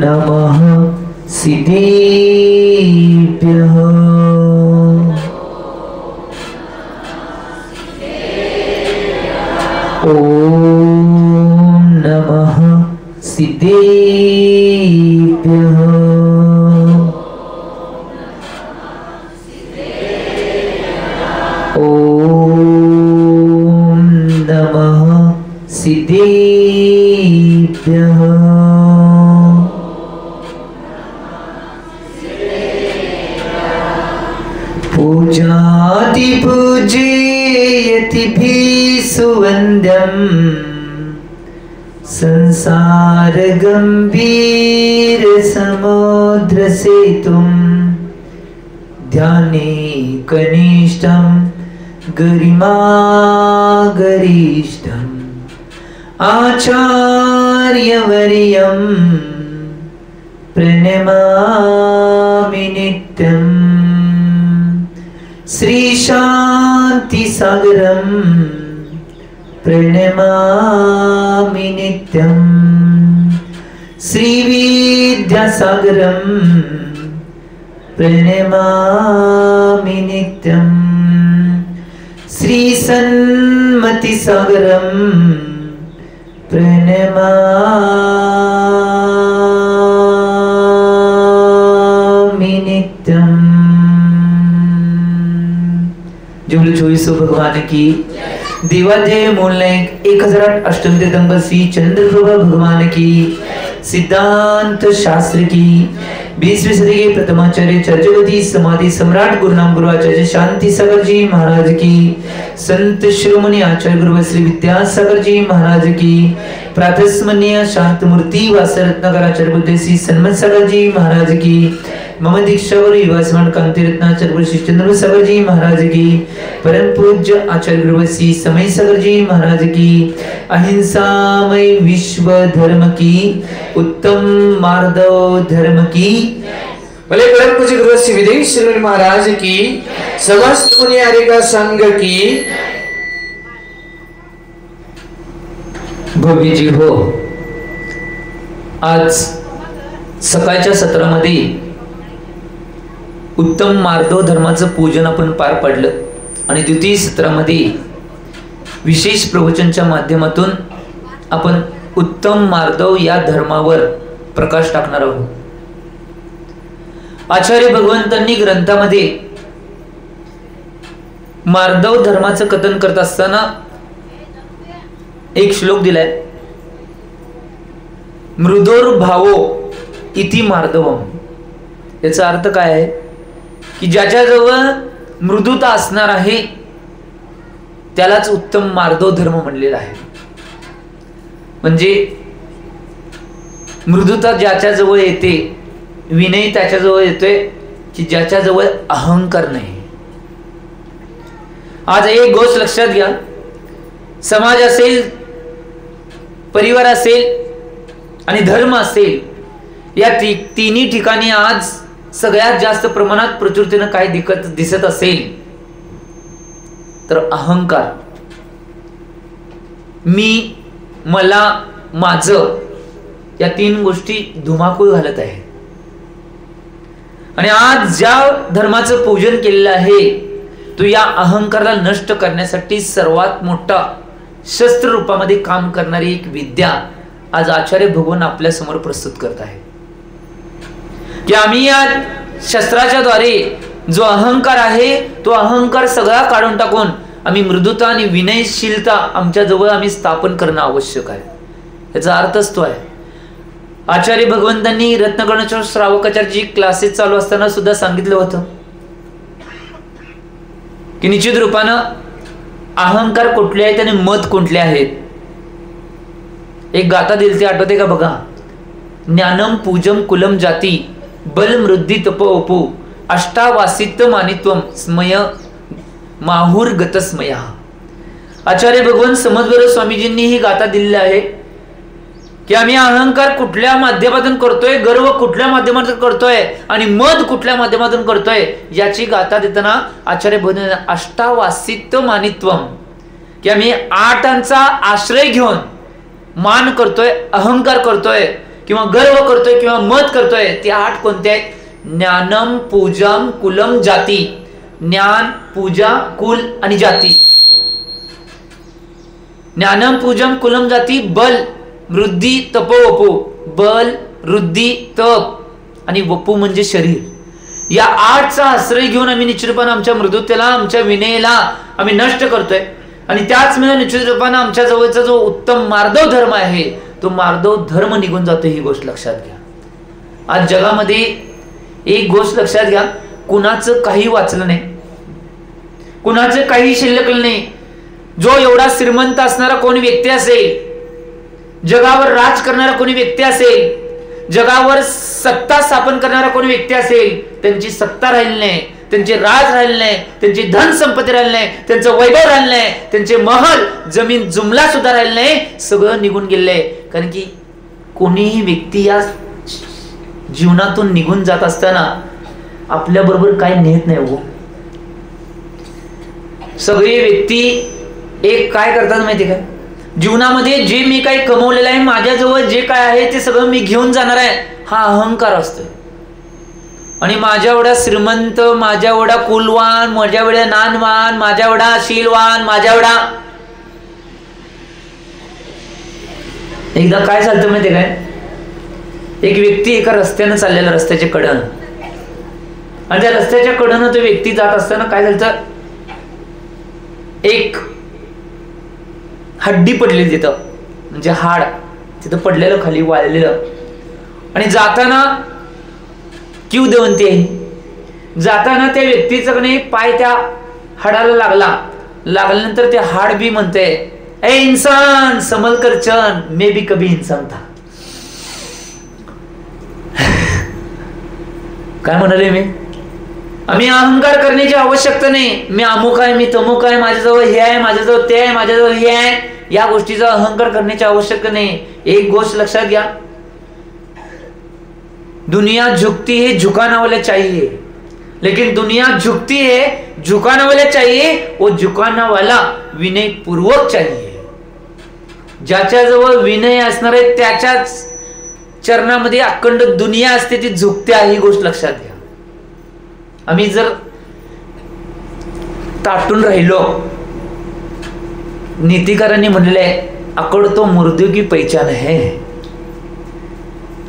नमः सिद्धेभ्यः। ओम नमः सिद्धेभ्यः। ओम नमः सिद्धेभ्यः। पूजाति पूजयतिभिः सुवन्द्यम् संसार गंभीर समुद्र सेतुं ध्याने कनिष्ठं गरिमा गरिष्ठम् आचार्यवर्यं प्रणमामि नित्यम्। श्री शांति सागरं प्रणमामि नित्यम्। श्री विद्यासागरं प्रणमामि नित्यम्। श्री सन्मति सागरं प्रणमामि नित्यम्। जुमले 24 भगवान की दिवाध्याय मूलनायक 1008 श्री चंद्रप्रभा भगवान की सिद्धांत शास्त्र की 20वीं सदी के प्रथमाचार्य चर्चगति समाधि सम्राट गुरुनाम गुरुआचार्य शांति सागर जी महाराज की, संत शिरोमणि आचार्य गुरु श्री विद्यासागर जी महाराज की, प्रातस्मरणीय शांतमूर्ति वासरत्नाकराचार्य बुद्ध श्री सन्मत सागर जी महाराज की, मम दीक्षा गुरु युवासमान कांति रत्नाचार्य गुरु श्री चंद्र सागर जी महाराज की, परम पूज्य आचार्य गुरु श्री समय सागर जी महाराज की, अहिंसामय विश्व धर्म की, उत्तम मार्दव धर्म की, भले परम पूज्य गुरु श्री विदेश्वर महाराज की, समस्त मुनियारे का संघ की। भव्य जी हो, आज सकाळच्या सत्रामध्ये उत्तम मार्दव धर्माचं पूजन आपण पार पाडलं आणि द्वितीय सत्रामध्ये विशेष प्रवचनच्या माध्यमातून आपण उत्तम मार्दव या धर्मावर प्रकाश टाकणार आहोत। आचार्य भगवंतांनी ग्रंथामध्ये मार्दव धर्माचं कथन करत असताना एक श्लोक दिलाय, मृदोर्भावो इति मार्दवम। याचा अर्थ काय आहे की ज्याच्याजवळ मृदुता असणार आहे त्यालाच उत्तम मार्दव धर्म म्हणलेला आहे। म्हणजे मृदुता ज्याच्याजवळ येते, विनय त्याच्याजवळ येतोय की ज्याच्याजवळ अहंकार नाही। आज एक गोष्ट लक्षात घ्या, समाज असेल, परिवार असेल आणि धर्म असेल, या तिन्ही ठिकाणी आज सगळ्यात जास्त प्रमाणात प्रचुरतेने काय दिसत असेल तर अहंकार, मी, मला, माझं, या तीन गोष्टी धुमाकूळ घालत आहे। आणि आज ज्या धर्माचं पूजन केलेलं आहे तो या अहंकाराला नष्ट करण्यासाठी सर्वात मोठा शस्त्र रूपामध्ये काम करणारी एक विद्या आज आचार्य भगवान आपल्या समोर प्रस्तुत करत आहे की आम्ही या शस्त्राच्या द्वारे जो अहंकार आहे तो अहंकार सगळा काढून टाकून आम्ही मृदुता आणि विनयशीलता आमच्या जवळ आम्ही स्थापन करणं आवश्यक आहे। याचा अर्थच तो आहे। आचार्य भगवंतांनी रत्नगणेश्वर श्रावकाचार्यजी क्लासेस चालू असताना सुद्धा सांगितलं होतं की निश्चित रूपानं अहंकार कुठले आहेत आणि मत कुठले आहेत। एक गाथा दिलती, आठवते का बघा, ज्ञानम पूजम कुलम जाती बल मृद्धी तपोपू अष्टावासित्व मानित्वम स्मय माहुर गतस्मया। आचार्य भगवान समद्वर स्वामीजींनी ही गाथा दिलेली आहे की आम्ही अहंकार कुठल्या माध्यमातून करतोय, गर्व कुठल्या माध्यमातून करतोय आणि मद कुठल्या माध्यमातून करतोय, याची गाथा देताना आचार्य भगवान अष्टावासित्व मानित्वम, की आम्ही आठांचा आश्रय घेऊन मान करतोय, अहंकार करतोय, किंवा गर्व करतोय किंवा मत करतोय, ते 8 कोणते आहेत? ज्ञानम, पूजम, कुलम, जाती. ज्ञान, पूजा, कुल आणि जाती. ज्ञानम, पूजम, कुलम, जाती. बल, वृद्धी, तपो, वपो. बल, वृद्धी, तप आणि वपू म्हणजे शरीर. या 8चा आश्रय घेऊन आम्ही निश्चित रूपाने आमच्या मृदुतेला, आमच्या विनयला आम्ही नष्ट करतोय. आणि त्याच वेळेला निश्चित रूपाने आमच्या जवळचा जो उत्तम मार्दव धर्म आहे, तो मार्दव धर्म निघून जातो. ही गोष्ट लक्षात घ्या. आज जगामध्ये एक गोष्ट लक्षात घ्या, कुणाचं काही वाचलं नाही, कुणाचं काही शिल्लक नाही. जो एवढा श्रीमंत असणारा कोणी व्यक्ती असेल, जगावर राज करणारा कोणी व्यक्ती असेल, जगावर सत्ता स्थापन करणारा कोणी व्यक्ती असेल, त्यांची सत्ता राहिली नाही, त्यांचे राज राहिले नाही, त्यांची धन संपत्ती राहिली नाही, त्यांचं वैभव राहिलं नाही, त्यांचे महल, जमीन जुमला सुद्धा राहिलं नाही, सगळं निघून गेलंय. कारण की कोणीही व्यक्ती या जीवनातून निघून जात असताना आपल्या बरोबर काय नेत नाही हो. सगळे व्यक्ती एक काय करतात माहिती का, जीवनामध्ये जे मी काही कमवलेलं आहे, माझ्याजवळ जे काय आहे ते सगळं मी घेऊन जाणार आहे, हा अहंकार असतोय. आणि माझ्या एवढा श्रीमंत, माझ्या एवढा कुलवान, माझ्या एवढा नानवान, माझ्या एवढा शीलवान, माझ्या एवढा. एकदा काय चालतं माहिती काय, एक व्यक्ती एका रस्त्यानं चाललेला, रस्त्याच्या कडेनं, आणि त्या रस्त्याच्या कडेनं तो व्यक्ती जात असताना काय झालं, एक हड्डी पडलेली तिथं, म्हणजे हाड तिथं पडलेलं खाली वाळलेलं. आणि जाताना किव देवंती आहे, जाताना त्या व्यक्तीचा नाही पाय त्या हाडाला लागल्यानंतर ते हाड बी म्हणते, ए इंसान समल कर चन, मे भी कभी इंसान था. काय म्हणाले मी, आम्ही अहंकार करण्याची आवश्यकता नाही. मी अमुक आहे, मी तमुक आहे, माझ्याजवळ हे आहे, माझ्याजवळ ते आहे, माझ्याजवळ हे आहे, या गोष्टीचा अहंकार करण्याची आवश्यकता नाही. एक गोष्ट लक्षात घ्या, दुनिया झुकती है झुकाने वाले चाहिए, लेकिन दुनिया झुकती है झुकाने वाले चाहिए, वो झुकाने वाला विनय पूर्वक चाहिए. ज्याच्याजवळ विनय असणार आहे त्याच्याच चरणामध्ये अखंड दुनिया असते, ती झुकते आहे. ही गोष्ट लक्षात घ्या. आम्ही जर ताटून राहिलो, नीतिकारांनी म्हणलेलं आहे, अकड़ तो मुर्दे की पहचान है.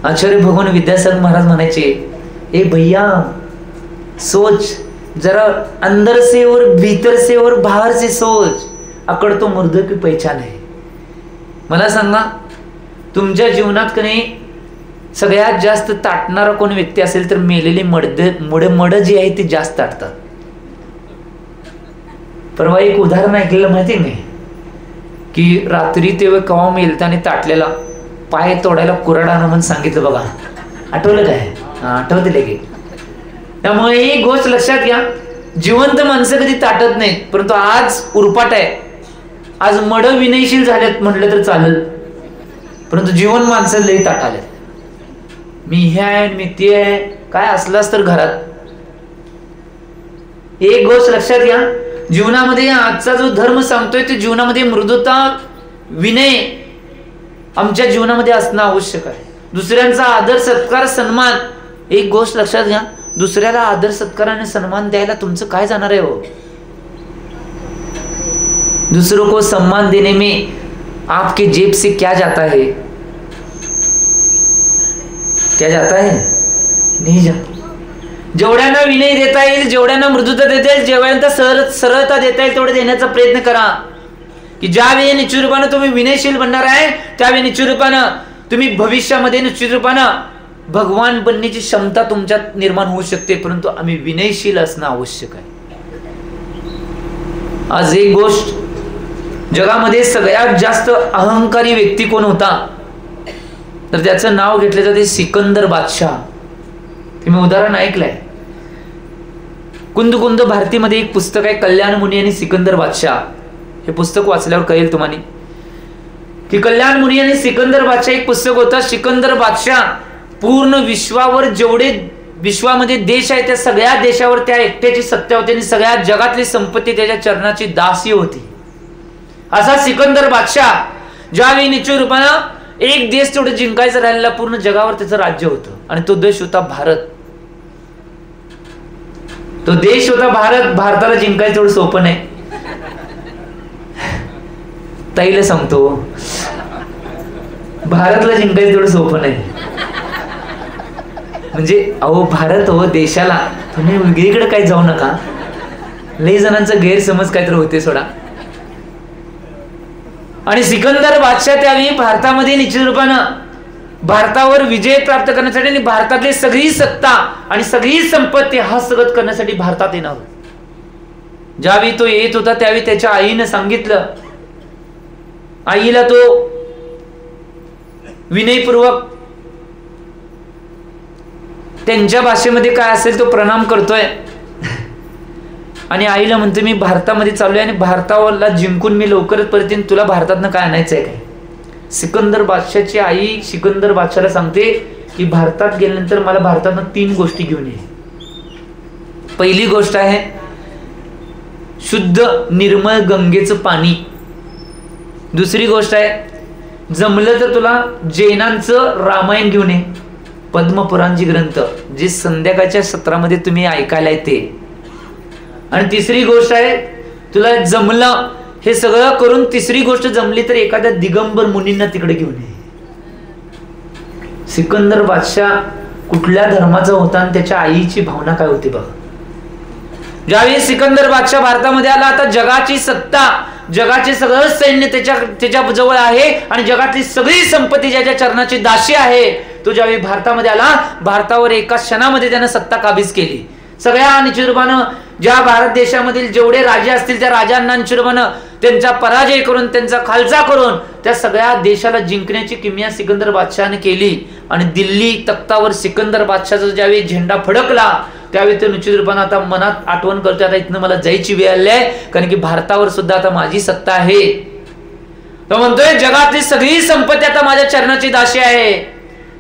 आचार्य भगवान विद्यासागर महाराज म्हणायचे, ए भैया सोच जरा, अंदर से और भीतर से और बाहर से सोच, अकड़ तो मुर्दे की पहचान है. मला सांगा, तुमच्या जीवनात कधी सगळ्यात जास्त ताटणारा कोण व्यक्ती असेल तर मेलेली मड जी आहे ती जास्त ताटतात. परवा एक उदाहरण ऐकलेलं माहिती नाही की रात्री तेव्हा कवा मेलताना ताटलेला पाय तोडायला कुऱ्हाड म्हणून सांगितलं बघा, आठवलं काय? आठवते लगेच. त्यामुळे एक गोष्ट लक्षात घ्या, जिवंत माणसं कधी ताटत नाहीत, परंतु आज उरपाट आहे, आज मड विनयशील झाल्यात म्हटलं तर चालेल, परंतु जीवन माणसं लई ताटाले. मी हे आहे, मी ते आहे, काय असलास तर घरात. एक गोष्ट लक्षात घ्या, जीवनामध्ये आजचा जो धर्म सांगतोय ते जीवनामध्ये मृदुता, विनय आमच्या जीवनामध्ये असणं आवश्यक आहे. दुसऱ्यांचा आदर सत्कार सन्मान. एक गोष्ट लक्षात घ्या, दुसऱ्याला आदर सत्कार आणि सन्मान द्यायला तुमचं काय जाणार आहे हो? दूसरों को सम्मान देने में आपके जेब से क्या जाता है? क्या जाता है? नहीं जाता. जेवढ्यांना विनय देता येईल, जेवढ्यांना मृदुता देता येईल, जेवढ्यांना सरळता देता येईल तेवढे देण्याचा प्रयत्न करा. की ज्यावेळी निश्चित रूपानं तुम्ही विनयशील बनणार आहे, त्यावेळी निश्चित रूपानं तुम्ही भविष्यामध्ये निश्चित रूपानं भगवान बनण्याची क्षमता तुमच्यात निर्माण होऊ शकते. परंतु आम्ही विनयशील असणं आवश्यक आहे. आज एक गोष्ट, जगामध्ये सगळ्यात जास्त अहंकारी व्यक्ती कोण होता तर त्याचं नाव घेतलं जाते सिकंदर बादशाह. तुम्ही उदाहरण ऐकलंय, कुंद भारतीमध्ये एक पुस्तक आहे, कल्याण मुनी आणि सिकंदर बादशाह. हे पुस्तक वाचल्यावर कळेल तुम्हाला की कल्याण मुनी आणि सिकंदर बादशाह एक पुस्तक होतं. सिकंदर बादशाह पूर्ण विश्वावर जेवढे विश्वामध्ये देश आहे त्या सगळ्या देशावर त्या एकट्याची सत्ता होती आणि सगळ्या जगातली संपत्ती त्याच्या चरणाची दासी होती. असा सिकंदर बादशाह ज्यावेळी निश्चित रूपानं एक देश तेवढं जिंकायचं राहिलेला, पूर्ण जगावर त्याचं राज्य होतं आणि तो देश होता भारत. तो देश होता भारत. भारताला जिंकायचं तेवढं सोपं नाही. ताईला सांगतो, भारतला जिंकायचं तेवढं सोपं नाही. म्हणजे अहो भारत हो देशाला, तुम्ही वेगळीकडे काही जाऊ नका. लई जणांचा गैरसमज काहीतरी होते सोडा. आणि सिकंदर बादशाह त्यावेळी भारतामध्ये निश्चित रूपानं भारतावर विजय प्राप्त करण्यासाठी आणि भारतातली सगळी सत्ता आणि सगळी संपत्ती हस्तगत करण्यासाठी भारतात येणार. ज्यावेळी तो येत होता त्यावेळी त्याच्या आईनं सांगितलं, आईला तो विनयपूर्वक त्यांच्या भाषेमध्ये काय असेल तो प्रणाम करतोय आणि आईला म्हणतो मी भारतामध्ये चाललोय आणि भारतावरला जिंकून मी लवकरच परत येईन, तुला भारतातनं काय आणायचंय काय. सिकंदर बादशाहची आई सिकंदर बादशाहला सांगते की भारतात गेल्यानंतर मला भारतातनं 3 गोष्टी घेऊन ये. पहिली गोष्ट आहे शुद्ध निर्मळ गंगेचं पाणी. दुसरी गोष्ट आहे जमलं तर तुला जैनांचं रामायण घेऊन ये, पद्मपुराणजी ग्रंथ जे संध्याकाळच्या सत्रामध्ये तुम्ही ऐकायला येते. आणि तिसरी गोष्ट आहे तुला जमलं हे सगळं करून तिसरी गोष्ट जमली तर एखाद्या दिगंबर मुनींना तिकडे घेऊन ये. सिकंदर बादशाह कुठल्या धर्माचा होता आणि त्याच्या आईची भावना काय होती बघा. ज्यावेळी सिकंदर बादशाह भारतामध्ये आला, आता जगाची सत्ता, जगाचे सगळं सैन्य त्याच्या जवळ आहे आणि जगातली सगळी संपत्ती ज्याच्या चरणाची दासी आहे. तो ज्यावेळी भारतामध्ये आला, भारतावर एका क्षणामध्ये त्यानं सत्ता काबीज केली. सगळ्या निश्चित रूपानं ज्या भारत देशामधील जेवढे राजे असतील त्या राजांना निश्चित रूपानं त्यांचा पराजय करून त्यांचा खालचा करून त्या सगळ्या देशाला जिंकण्याची किमया सिकंदर बादशाहने केली. आणि दिल्ली तख्तावर सिकंदर बादशाहचा ज्यावेळी झेंडा फडकला त्यावेळी तो निश्चित रूपानं आता मनात आठवण करतोय, आता इथनं मला जायची वेळ आली आहे, कारण की भारतावर सुद्धा आता माझी सत्ता आहे. तो म्हणतोय जगातली सगळी संपत्ती आता माझ्या चरणाची दासी आहे.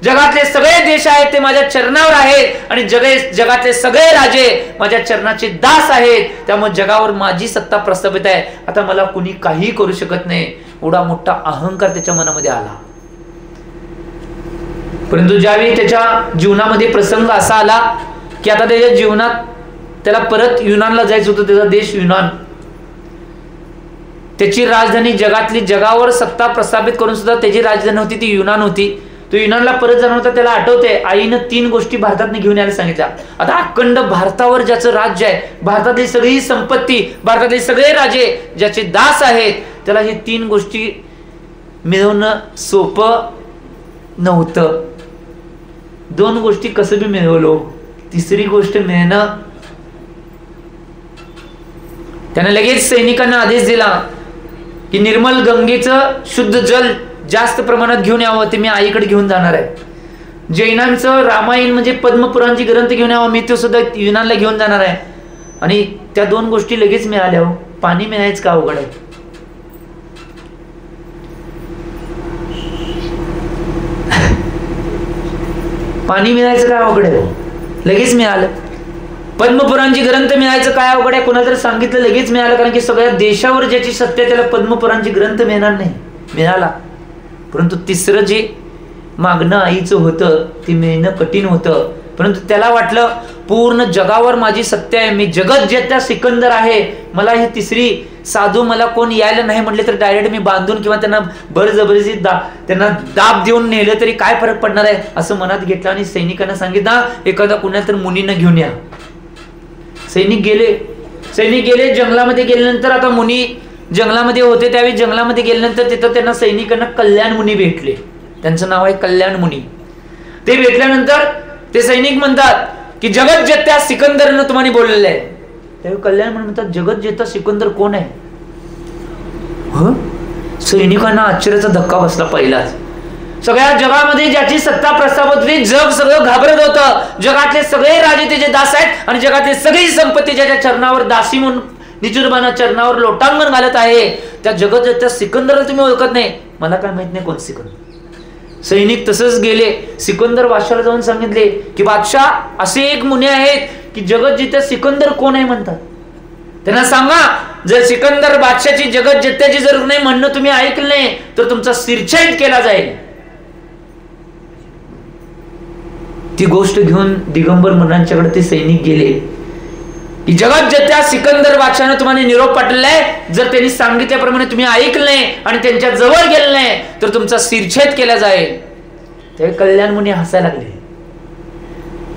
जगातले सगळे देश आहेत ते माझ्या चरणावर आहेत आणि जगातले सगळे राजे माझ्या चरणाचे दास आहेत. त्यामुळे जगावर माझी सत्ता प्रस्थापित आहे. आता मला कुणी काही करू शकत नाही. एवढा मोठा अहंकार त्याच्या मनामध्ये आला. परंतु ज्यावेळी त्याच्या जीवनामध्ये प्रसंग असा आला की आता त्याच्या जीवनात त्याला परत युनानला जायचं होतं. त्याचा देश युनान, त्याची राजधानी जगातली जगावर सत्ता प्रस्थापित करून सुद्धा त्याची राजधानी होती ती युनान होती. तो युनानला परत जाणार होता. त्याला आठवते आईनं 3 गोष्टी भारतात घेऊन यायला सांगितल्या. आता अखंड भारतावर ज्याचं राज्य आहे, भारतातली सगळी संपत्ती, भारतातले सगळे राजे ज्याचे दास आहेत, त्याला हे 3 गोष्टी मिळवणं सोपं नव्हतं. 2 गोष्टी कसं बी मिळवलो, तिसरी गोष्ट मिळणं. त्याने लगेच सैनिकांना आदेश दिला की निर्मल गंगेचं शुद्ध जल जास्त प्रमाणात घेऊन यावं, ते मी आईकडे घेऊन जाणार आहे. जैनांचं रामायण म्हणजे पद्मपुराणची ग्रंथ घेऊन यावं, मी तो सुद्धा युनानला घेऊन जाणार आहे. आणि त्या 2 गोष्टी लगेच मिळाल्या. पाणी मिळायचं का अवघड आहे. पाणी मिळायचं काय अवघड आहे, लगेच मिळालं. पद्मपुराणची ग्रंथ मिळायचं काय अवघड आहे, कोणाला तरी सांगितलं लगेच मिळालं, कारण की सगळ्या देशावर ज्याची सत्य त्याला पद्मपुराणची ग्रंथ मिळणार नाही, मिळाला. परंतु तिसरं जे मागणं आईचं होतं ते मिळणं कठीण होतं. परंतु त्याला वाटलं पूर्ण जगावर माझी सत्य आहे, मी जगत जेता सिकंदर आहे, मला ही तिसरी साधू मला कोण यायला नाही म्हटले तर डायरेक्ट मी बांधून किंवा त्यांना बळजबरीची त्यांना दाब देऊन नेलं तरी काय फरक पडणार आहे असं मनात घेतलं. आणि सैनिकांना सांगितलं एखादा कुणाला तर मुनींना घेऊन या. सैनिक गेले जंगलामध्ये गेल्यानंतर, आता मुनी जंगलामध्ये होते त्यावेळी जंगलामध्ये गेल्यानंतर तिथं त्यांना सैनिकांना कल्याण मुनी भेटले. त्यांचं नाव आहे कल्याण मुनी. ते भेटल्यानंतर ते सैनिक म्हणतात की जगत जेत्या सिकंदरनं तुम्हाला बोललेलं आहे. त्यावेळी कल्याण मुनी म्हणतात जगत जेता सिकंदर कोण आहे. सैनिकांना आश्चर्याचा धक्का बसला पहिलाच. सगळ्या जगामध्ये ज्याची सत्ता प्रस्थापित होती, जग सगळं घाबरत होतं. जगातले सगळे राजे त्याचे दास आहेत आणि जगातली सगळी संपत्ती ज्याच्या चरणावर दासी म्हणून निचुरबाना चरणावर लोटांगण घालत आहे, त्या जगत त्या सिकंदरला तुम्ही ओळखत नाही. मला काय माहित नाही कोण सिकंदर. सैनिक तसंच गेले, सिकंदर बादशाहला जाऊन सांगितले की बादशाह असे एक मुनी आहेत की जगत जिथे सिकंदर कोण आहे म्हणतात. त्यांना सांगा जर सिकंदर बादशाहची जगत जित्याची जरूर नाही म्हणणं तुम्ही ऐकलं नाही तर तुमचा शिरछेद केला जाईल. ती गोष्ट घेऊन दिगंबर मुलांच्याकडे ते सैनिक गेले की जगात जेत्या सिकंदर बादशाहने तुम्हाला निरोप पाठवलाय, जर त्यांनी सांगितल्याप्रमाणे तुम्ही ऐकलं नाही आणि त्यांच्या जवळ गेलं नाही तर तुमचा शिरछेद केला जाईल. त्यावेळी कल्याण मुनी हसायला लागले.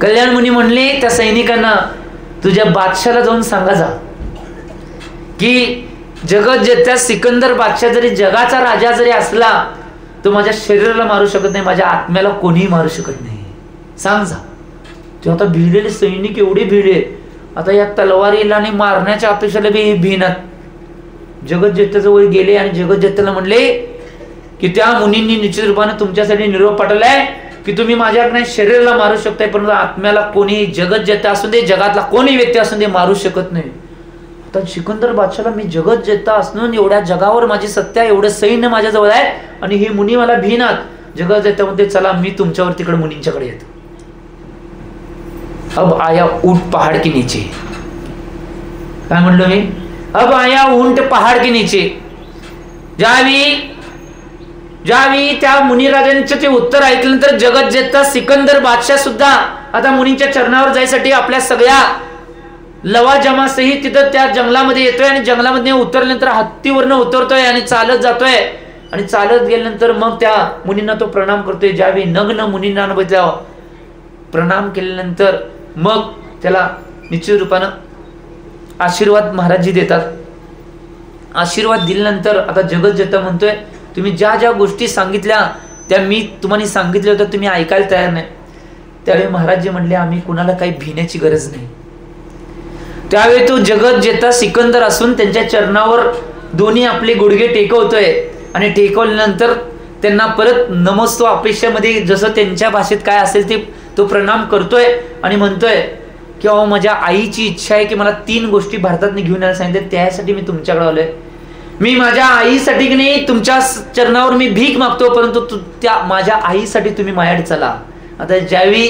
कल्याण मुनी म्हणले त्या सैनिकांना, तुझ्या बादशाला जाऊन सांगा जा की जगत जेत्या सिकंदर बादशाह जरी जगाचा राजा जरी असला तो माझ्या शरीराला मारू शकत नाही, माझ्या आत्म्याला कोणीही मारू शकत नाही, सांग जा. ते आता भिडलेले सैनिक एवढे भिडले, आता या तलवारीला आणि मारण्याच्या अपेक्षेला बी भिनात. जगत जेत्याजवळ गेले आणि जगत जेत्याला म्हणले की त्या मुनींनी निश्चित रूपाने तुमच्यासाठी निरोप पाठवलाय की तुम्ही माझ्याकडे शरीराला मारू शकताय, परंतु आत्म्याला कोणी, जगत जेता असून दे, जगातला कोणी व्यक्ती असून दे, मारू शकत नाही. आता सिकंदर बादशाहला मी जगत जेता असून एवढ्या जगावर माझी सत्ता, एवढं सैन्य माझ्या जवळ आहे आणि हे मुनी मला भिनात. जगत जेता म्हणते चला मी तुमच्यावर तिकडे मुनींच्याकडे येतो. अब आया ऊंट पहाड़ के नीचे. काय म्हणलो मी? अब आया ऊंट पहाड़ के नीचे. ज्यावेळी त्या मुनिराजांचं ते उत्तर ऐकल्यानंतर जगत जेता सिकंदर बादशाह सुद्धा आता मुनींच्या चरणावर जायसाठी आपल्या सगळ्या लवाजमा सहित तिथं त्या जंगलामध्ये येतोय आणि जंगलामध्ये उतरल्यानंतर हत्तीवरनं उतरतोय आणि चालत जातोय आणि चालत गेल्यानंतर मग त्या मुनींना तो प्रणाम करतोय. ज्यावेळी नग्न मुनींना प्रणाम केल्यानंतर मग त्याला निश्चित रूपानं आशीर्वाद महाराजजी देतात. आशीर्वाद दिल्यानंतर आता जगत जेता म्हणतोय तुम्ही ज्या ज्या गोष्टी सांगितल्या त्या मी तुम्हाला सांगितल्या होत्या, तुम्ही ऐकायला तयार नाही. त्यावेळी महाराजजी म्हणले आम्ही कुणाला काही भिण्याची गरज नाही. त्यावेळी तो जगत जेता सिकंदर असून त्यांच्या चरणावर दोन्ही आपले गुडघे टेकवतोय आणि टेकवल्यानंतर त्यांना परत नमस्तो अपेक्षामध्ये जसं त्यांच्या भाषेत काय असेल ते तो प्रणाम करतोय आणि म्हणतोय की अहो माझ्या आईची इच्छा आहे की मला 3 गोष्टी भारतात घेऊन यायला सांगितले, त्यासाठी मी तुमच्याकडे आलोय. मी माझ्या आईसाठी की नाही तुमच्या चरणावर मी भीक मागतो, परंतु त्या माझ्या आईसाठी तुम्ही माझ्याकडे चला. आता ज्यावेळी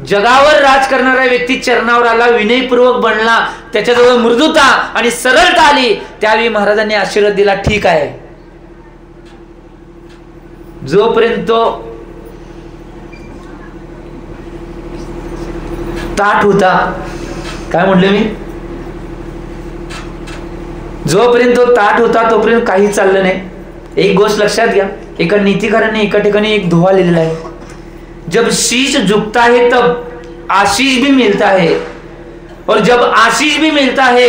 जगावर राज करणारा व्यक्ती चरणावर आला, विनयपूर्वक बनला, त्याच्याजवळ मृदुता आणि सरळता आली, त्यावेळी महाराजांनी आशीर्वाद दिला, ठीक आहे. जोपर्यंत ताठ होता, काय म्हटलं मी, जोपर्यंत तो ताठ होता तोपर्यंत काही चाललं नाही. एक गोष्ट लक्षात घ्या, एका नीतिकाराने एका ठिकाणी एक दोहा लिहिलेला आहे, जब शीश झुकता है तब आशीष भी मिलता है और जब आशीष भी मिलता है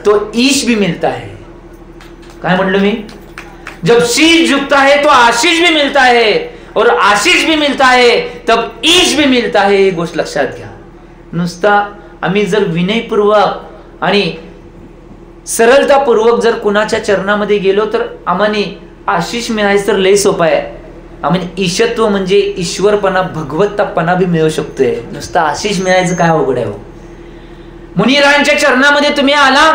तो ईश भी मिलता है. काय म्हटलं मी, जब शीश झुकता है तो आशीष भी मिलता है और आशीष भी मिलता है तब ईश भी मिलता है. ही गोष्ट लक्षात घ्या. नुसता आम्ही जर विनयपूर्वक आणि सरळतापूर्वक जर कुणाच्या चरणामध्ये गेलो तर आम्हाला आशीष मिळायचं तर लय सोपं आहे. आम्हाला ईशत्व म्हणजे ईश्वरपणा, भगवत्तापणा भी मिळू शकतोय. नुसतं आशीष मिळायचं काय अवघड आहे हो. मुनिरांच्या चरणामध्ये तुम्ही आला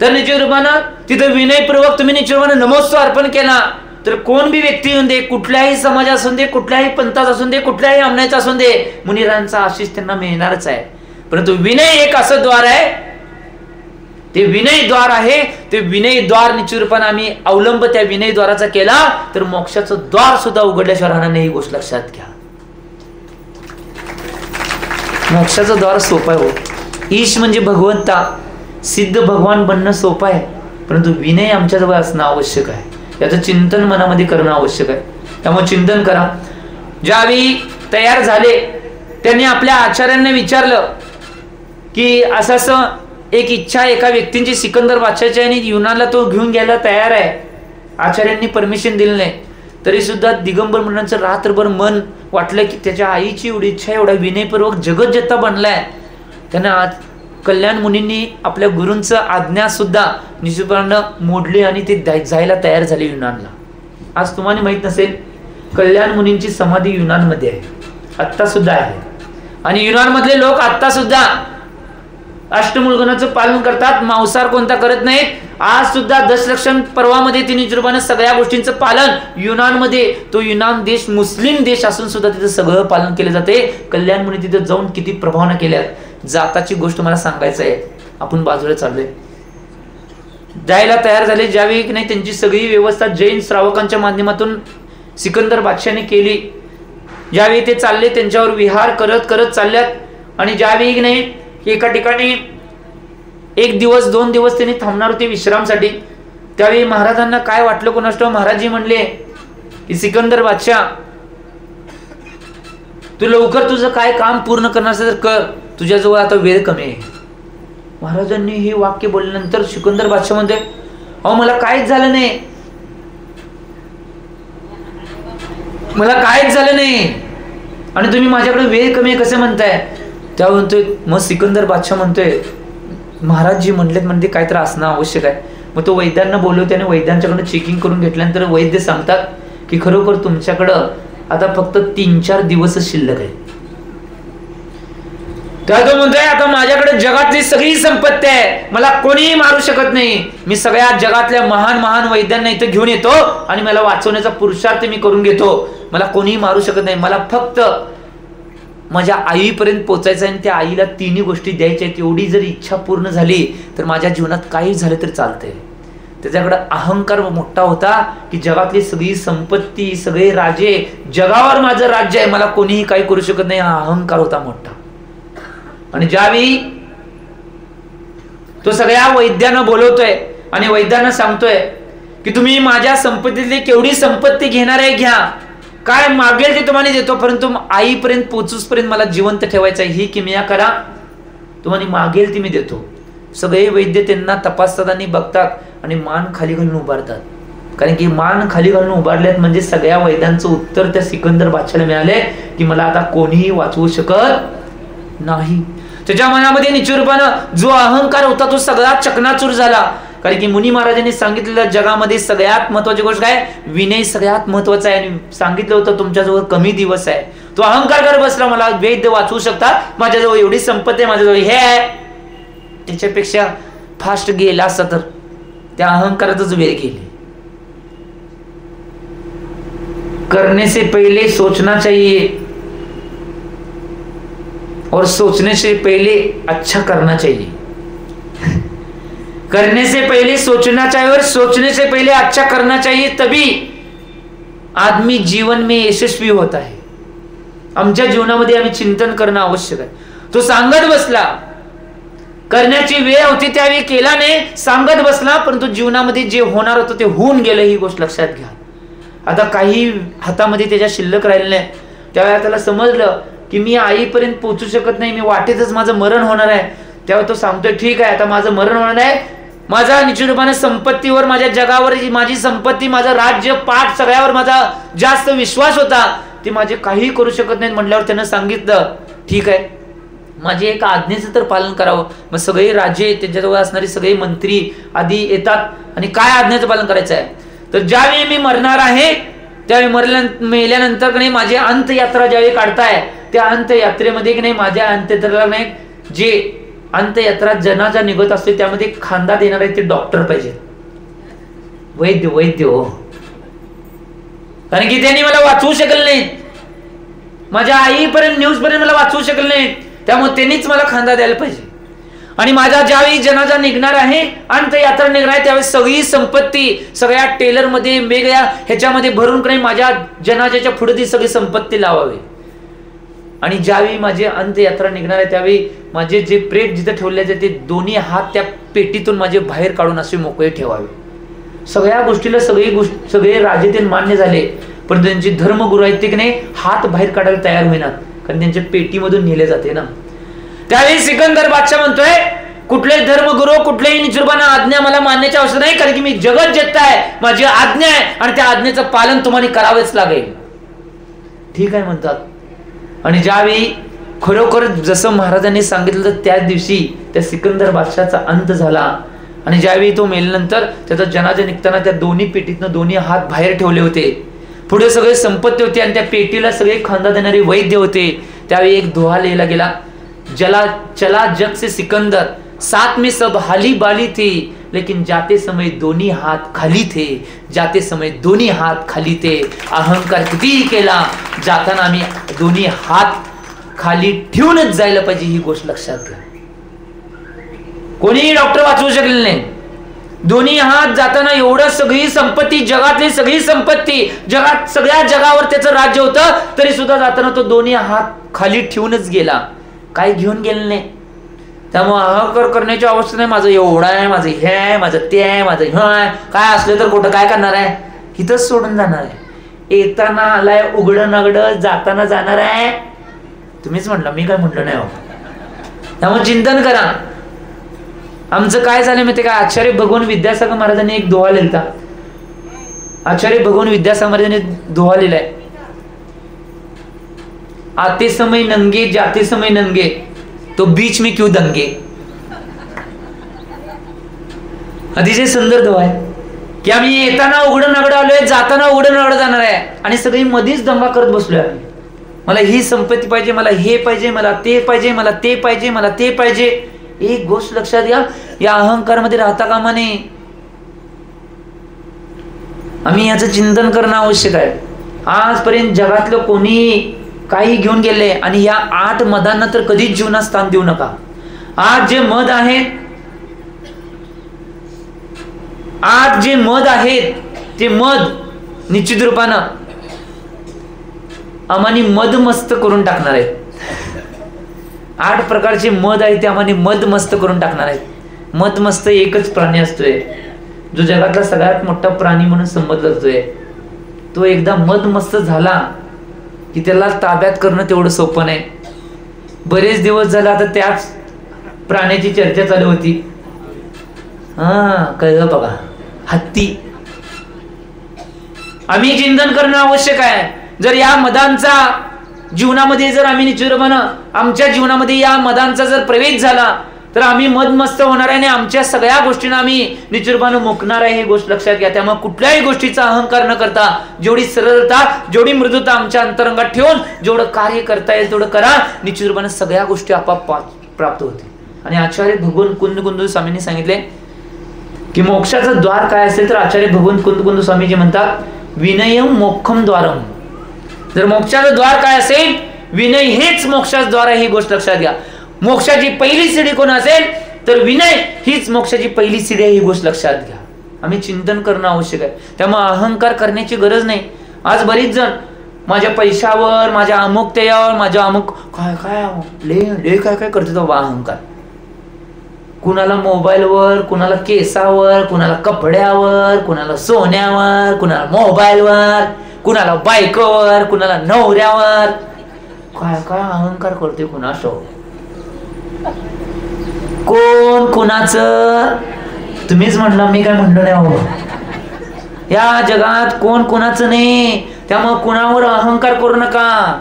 तर निश्चित रूपानं तिथं विनयपूर्वक तुम्ही निश्चित रूपानं नमोत्सव अर्पण केला तर कोण बी व्यक्ती येऊन दे, कुठल्याही समाज असून दे, कुठल्याही पंथात असून दे, कुठल्याही आमण्याचा असून दे, मुनिरांचा आशीष त्यांना मिळणारच आहे. परंतु विनय एक असं द्वार आहे, ते विनय द्वार आहे, ते विनय द्वार निश्चित रूपाने आम्ही अवलंब त्या विनय द्वाराचा केला तर मोक्षाचं द्वार सुद्धा उघडल्याशिवाय राहणार नाही. ही गोष्ट लक्षात घ्या. मोक्षाचं द्वार सोपं आहे हो. ईश म्हणजे भगवंता, सिद्ध भगवान बनणं सोपं आहे, परंतु विनय आमच्याजवळ असणं आवश्यक आहे. याचं चिंतन मनामध्ये करणं आवश्यक आहे. त्यामुळे चिंतन करा. ज्यावेळी तयार झाले त्यांनी आपल्या आचार्यांना विचारलं की असं असं एक इच्छा एका व्यक्तींची सिकंदर बादशाहची आणि युनानला तो घेऊन घ्यायला तयार आहे. आचार्यांनी परमिशन दिलं नाही तरी सुद्धा दिगंबर मुलांचं रात्रभर मन वाटलं की त्याच्या आईची एवढी इच्छा, एवढा विनयपूर्वक जगत जेता बनलाय. त्यांना आज कल्याण मुनींनी आपल्या गुरूंचं आज्ञा सुद्धा निश्चितपणे मोडली आणि ते जायला तयार झाले युनानला. आज तुम्हाला माहित नसेल कल्याण मुनींची समाधी युनानमध्ये आहे, आत्ता सुद्धा आहे. आणि युनान मधले लोक आत्ता सुद्धा अष्टमुलगुणाचं पालन करतात, मांसाहार कोणता करत नाहीत. आज सुद्धा दशलक्षण पर्वामध्ये तिने रूपाने सगळ्या गोष्टींचं पालन युनानमध्ये, तो युनान देश मुस्लिम देश असून सुद्धा तिथं सगळं पालन केलं जाते. कल्याण मुनी तिथं जाऊन किती प्रभावना केल्या. जाताची गोष्ट मला सांगायचं आहे, आपण बाजूला चाललोय, जायला तयार झाले. ज्यावेळी की नाही त्यांची सगळी व्यवस्था जैन श्रावकांच्या माध्यमातून सिकंदर बादशाहने केली. ज्यावेळी ते चालले त्यांच्यावर विहार करत करत चालल्यात आणि ज्यावेळी नाही एका ठिकाणी 1 दिवस 2 दिवस त्यांनी थांबणार होते विश्रामसाठी, त्यावेळी महाराजांना काय वाटलं कोणास ठाऊक, महाराजजी म्हणले की सिकंदर बादशाह, तू लवकर तुझं काय काम पूर्ण करणार असेल तर कर, तुझ्याजवळ आता वेळ कमी आहे. महाराजांनी हे वाक्य बोलल्यानंतर सिकंदर बादशाह म्हणते, अहो मला काहीच झालं नाही, मला काहीच झालं नाही आणि तुम्ही माझ्याकडे वेळ कमी आहे कसं म्हणताय. त्या म्हणतोय, मग सिकंदर बादशाह म्हणतोय महाराजजी म्हणलेत म्हणजे काय तर असणं आवश्यक आहे. मग तो वैद्यांना बोलवतो आणि वैद्यांच्याकडे चेकिंग करून घेतल्यानंतर वैद्य सांगतात की खरोखर तुमच्याकडं आता फक्त 3-4 दिवसच शिल्लक आहे. त्या तो म्हणतोय आता माझ्याकडे जगातली सगळी संपत्ती आहे, मला कोणीही मारू शकत नाही, मी सगळ्या जगातल्या महान महान वैद्यांना इथं घेऊन येतो आणि मला वाचवण्याचा पुरुषार्थ मी करून घेतो, मला कोणीही मारू शकत नाही, मला फक्त माझ्या आईपर्यंत पोहोचायचं आणि त्या आईला 3 गोष्टी द्यायच्या आहेत, एवढी जर इच्छा पूर्ण झाली तर माझ्या जीवनात काही झालं तरी चालतंय. त्याच्याकडे अहंकार मोठा होता की जगातली सगळी संपत्ती सगळे राजे, जगावर माझं राज्य आहे, मला कोणीही काही करू शकत नाही, हा अहंकार होता मोठा. आणि ज्यावेळी तो सगळ्या वैद्यांना बोलवतोय आणि वैद्यांना सांगतोय की तुम्ही माझ्या संपत्तीतली केवढी संपत्ती घेणार आहे घ्या, काय मागेल ते तुम्हाला देतो, परंतु आईपर्यंत पोचूसपर्यंत मला जिवंत ठेवायचं आहे, ही किमया करा, तुम्हाला मागेल ती मी देतो. सगळे वैद्य त्यांना तपासतात आणि बघतात आणि मान खाली घालून उभारतात, कारण की मान खाली घालून उभारल्यात म्हणजे सगळ्या वैद्यांचं उत्तर त्या सिकंदर बादशाला मिळाले की मला आता कोणीही वाचवू शकत नाही. त्याच्या मनामध्ये निचूरपणा जो अहंकार होता तो सगळा चकनाचूर झाला, कारण की मुनी महाराजांनी सांगितलेलं जगामध्ये सगळ्यात महत्वाची गोष्ट काय, विनय सगळ्यात महत्वाचा आहे, आणि सांगितलं होतं तुमच्याजवळ कमी दिवस आहे. तो अहंकार कर बसला, मला वैद्य वाचवू शकतात, माझ्याजवळ एवढी संपत्ती आहे, माझ्याजवळ हे आहे, त्याच्यापेक्षा फास्ट गेला असता तर त्या अहंकारातच वेळ गेले. करने से पहले सोचना चाहिए और सोचने से पहले अच्छा करना चाहिए. करने से पहले सोचना चाहिए और सोचने से पहले अच्छा करना चाहिए, तभी आदमी जीवन में यशस्वी होता है. आमच्या जीवनामध्ये आम्ही चिंतन करणं आवश्यक आहे. तो सांगत बसला, करण्याची वेळ होती त्यावेळी केला नाही, सांगत बसला, परंतु जीवनामध्ये जे होणार होतं ते होऊन गेलं, ही गोष्ट लक्षात घ्या. आता काही हातामध्ये त्याच्या शिल्लक राहिलं नाही. त्यावेळेला त्याला समजलं की मी आईपर्यंत पोहोचू शकत नाही, मी वाटेतच माझं मरण होणार आहे. तेव्हा तो सांगतोय ठीक आहे आता माझं मरण होणार आहे, माझा निश्चितपणे संपत्तीवर, माझ्या जगावर माझी संपत्ती, माझं राज्य पाठ सगळ्यावर माझा जास्त विश्वास होता, ते माझे काही करू शकत नाहीत. म्हटल्यावर त्यानं सांगितलं ठीक आहे माझे एक आज्ञेचं तर पालन करावं. मग सगळे राजे त्यांच्याजवळ असणारे सगळे मंत्री आधी येतात आणि काय आज्ञेचं पालन करायचं आहे, तर ज्यावेळी मी मरणार आहे त्यावेळी मेल्यानंतर की नाही माझी अंतयात्रा ज्यावेळी काढताय त्या अंतयात्रेमध्ये की नाही माझ्या अंत्ययात्रेला नाही जे अंतयात्रा जनाचा निघत असते त्यामध्ये खांदा देणार आहे ते डॉक्टर पाहिजे, वैद्य वैद्य हो, कारण की त्यांनी मला वाचवू शकले नाहीत, माझ्या आईपर्यंत न्यूजपर्यंत मला वाचवू शकले नाहीत, त्यामुळे त्यांनीच मला खांदा द्यायला पाहिजे. आणि माझा ज्यावेळी जनाजा निघणार आहे, अंतयात्रा निघणार आहे, त्यावेळी सगळी संपत्ती सगळ्या टेलर मध्ये वेगळ्या ह्याच्यामध्ये भरून काही माझ्या जनाजाच्या पुढे ती सगळी संपत्ती लावावी. आणि ज्यावेळी माझी अंतयात्रा निघणार आहे त्यावेळी माझे जे प्रेत जिथे ठेवले ते दोन्ही हात त्या पेटीतून माझे बाहेर काढून असे मोकळे ठेवावे. सगळ्या गोष्टीला सगळे राजे ते मान्य झाले, पण त्यांचे धर्मगुरू आहेत ते की नाही हात बाहेर काढायला तयार होईनात, कारण त्यांच्या पेटीमधून नेले जाते ना. त्यावेळी सिकंदर बादशाह म्हणतोय कुठलेही धर्मगुरू कुठलेही निचुरबाना आज्ञा मला मानण्याची आवश्यक नाही, कारण की मी जगत जेता आहे, माझी आज्ञा आहे आणि त्या आज्ञेचं पालन तुम्हाला करावेच लागेल. ठीक आहे म्हणतात. आणि ज्यावेळी खरोखर जसं महाराजांनी सांगितलं त्याच दिवशी त्या सिकंदर बादशाहचा अंत झाला. आणि ज्यावेळी तो मेल्यानंतर त्याचा जनाजा निघताना त्या दोन्ही पेटीतनं दोन्ही हात बाहेर ठेवले होते, पुढे सगळे संपत्ती होती आणि त्या पेटीला सगळे खांदा देणारे वैद्य होते. त्यावेळी एक दोहा लिहिला गेला, चला जग से सिकंदर, साथ में सब हाली बाली थी, लेकिन जाते समय दोन्ही हात खाली थे, जाते समय दोन्ही हात खाली थे. अहंकार कितीही केला जाताना आम्ही दोन्ही हात खाली ठेवूनच जायला पाहिजे, ही गोष्ट लक्षात घ्या. कोणीही डॉक्टर वाचवू शकले नाही, दोन्ही हात जाताना एवढं सगळी संपत्ती, जगातली सगळी संपत्ती, जगात सगळ्या जगावर त्याचं राज्य होतं, तरी सुद्धा जाताना तो दोन्ही हात खाली ठेवूनच गेला, काही घेऊन गेलं नाही. त्यामुळे अहंकार करण्याची अवस्था नाही. माझं एवढं आहे, माझं हे आहे, माझं ते आहे, माझं हे आहे, काय असलं तर कुठं काय करणार आहे, इथंच सोडून जाणार आहे. येताना आलाय उघडं नागडं, जाताना जाणार आहे. तुम्हीच म्हटलं, मी काय म्हटलं नाही हो. त्यामुळे चिंतन करा. आमचं काय झालं माहिती काय, आचार्य भगवान विद्यासागर महाराजांनी एक दोहा लिहिला. आचार्य भगवान विद्यासागर महाराजांनी दोहा लिहिलाय, आते समय नंगे जाते समय नंगे तो बीच में क्यों दंगे. अतिशय सुंदर दोहा आहे की आम्ही येताना उघडं नागडं आलोय, जाताना उघडं नागडं जाणार आहे, आणि सगळी मधीच दंगा करत बसलोय. मला ही संपत्ती पाहिजे, मला हे पाहिजे, मला ते पाहिजे, मला ते पाहिजे, मला ते पाहिजे. एक गोष्ट लक्षात घ्या, या अहंकारामध्ये राहता कामा नये. आम्ही याचं चिंतन करणं आवश्यक आहे. आजपर्यंत जगातलं कोणी काही घेऊन गेले, आणि या 8 मदांना तर कधीच जीवनात स्थान देऊ नका. आज जे मद आहेत, आज जे मद आहेत, ते मद निश्चित रूपानं आम्हाने मदमस्त करून टाकणार आहेत. 8 प्रकारचे मद आहेत, ते आम्हाने मदमस्त करून टाकणार आहेत. मदमस्त एकच प्राणी असतोय, जो जगातला सगळ्यात मोठा प्राणी म्हणून संबोधला जातोय. तो एकदा मदमस्त झाला की त्याला ताब्यात करणं तेवढं सोपं नाही. बरेच दिवस झाला आता त्याच प्राण्याची चर्चा चालू होती. कळलं बघा, हत्ती. आम्ही चिंतन करणं आवश्यक आहे. जर या मदांचा जीवनामध्ये, जर आम्ही निश्चितपणे आमच्या जीवनामध्ये या मदांचा जर प्रवेश झाला, तर आम्ही मदमस्त होणार आहे आणि आमच्या सगळ्या गोष्टींना आम्ही निश्चितपणे मुकणार आहे. ही गोष्ट लक्षात घ्या. त्यामुळे कुठल्याही गोष्टीचा अहंकार न करता, जेवढी सरळता, जेवढी मृदुता आमच्या अंतरंगात ठेवून जेवढं कार्य करता येईल तेवढं करा. निश्चितपणे सगळ्या गोष्टी आपाप प्राप्त होतील. आणि आचार्य भगवान कुंद स्वामींनी सांगितले की मोक्षाचं द्वार काय असेल, तर आचार्य भगवान कुंद स्वामीजी म्हणतात, विनयम मोक्षम द्वारम. जर मोक्षाचं द्वार काय असेल, विनय हेच मोक्षाचं द्वार आहे. ही गोष्ट लक्षात घ्या. मोक्षाची पहिली सीडी कोण असेल, तर विनय हीच मोक्षाची पहिली सीडी आहे. ही गोष्ट लक्षात घ्या. आम्ही चिंतन करणं आवश्यक आहे. त्यामुळे अहंकार करण्याची गरज नाही. आज बरीच जण माझ्या पैशावर, माझ्या अमुकतेवर, माझ्या अमुक काय काय ले काय काय करते बाबा अहंकार. कुणाला मोबाईलवर, कुणाला केसावर, कुणाला कपड्यावर, कुणाला सोन्यावर, कुणाला मोबाईलवर, कुणाला बायकोवर, कुणाला नवऱ्यावर, काय काय अहंकार करते कुणाशो. कोण कुणाचं, तुम्हीच म्हणलं, मी काय म्हणलो नाही हो. या जगात कोण कुणाचं नाही. त्यामुळे कुणावर अहंकार करू नका,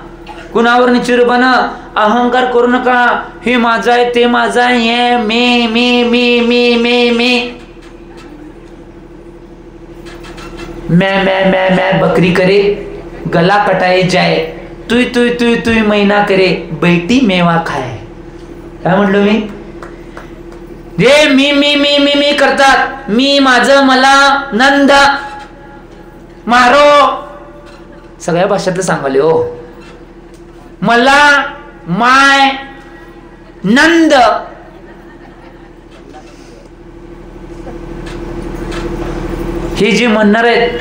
कुणावर निश्चितपणे अहंकार करू नका. हे माझं आहे, ते माझं आहे, हे मी मी मी मी मी मी मैं बकरी करे गला कटाए जाए, तुई तुई तुई तुई मैना करे बैठी मेवा खाए. काय म्हणलो मी? जे मी मी मी मी मी करतात, मी माझं मला नंद मारो, सगळ्या भाषातलं सांगाले हो. मला माय नंद, हे जे म्हणणार आहेत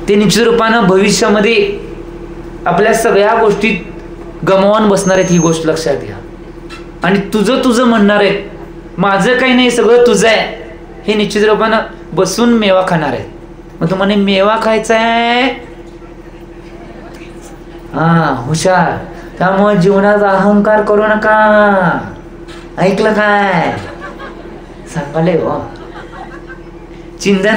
ते निश्चित रूपानं भविष्यामध्ये आपल्या सगळ्या गोष्टीत गमावून बसणार आहेत. ही गोष्ट लक्षात घ्या. आणि तुझं तुझं म्हणणार आहेत, माझं काही नाही, सगळं तुझं आहे, हे निश्चित रूपानं बसून मेवा खाणार आहेत. मग तुम्हाला मेवा खायचा आहे, हुशार. त्यामुळे जीवनात अहंकार करू नका. ऐकलं काय सांगाले हो. चिंतन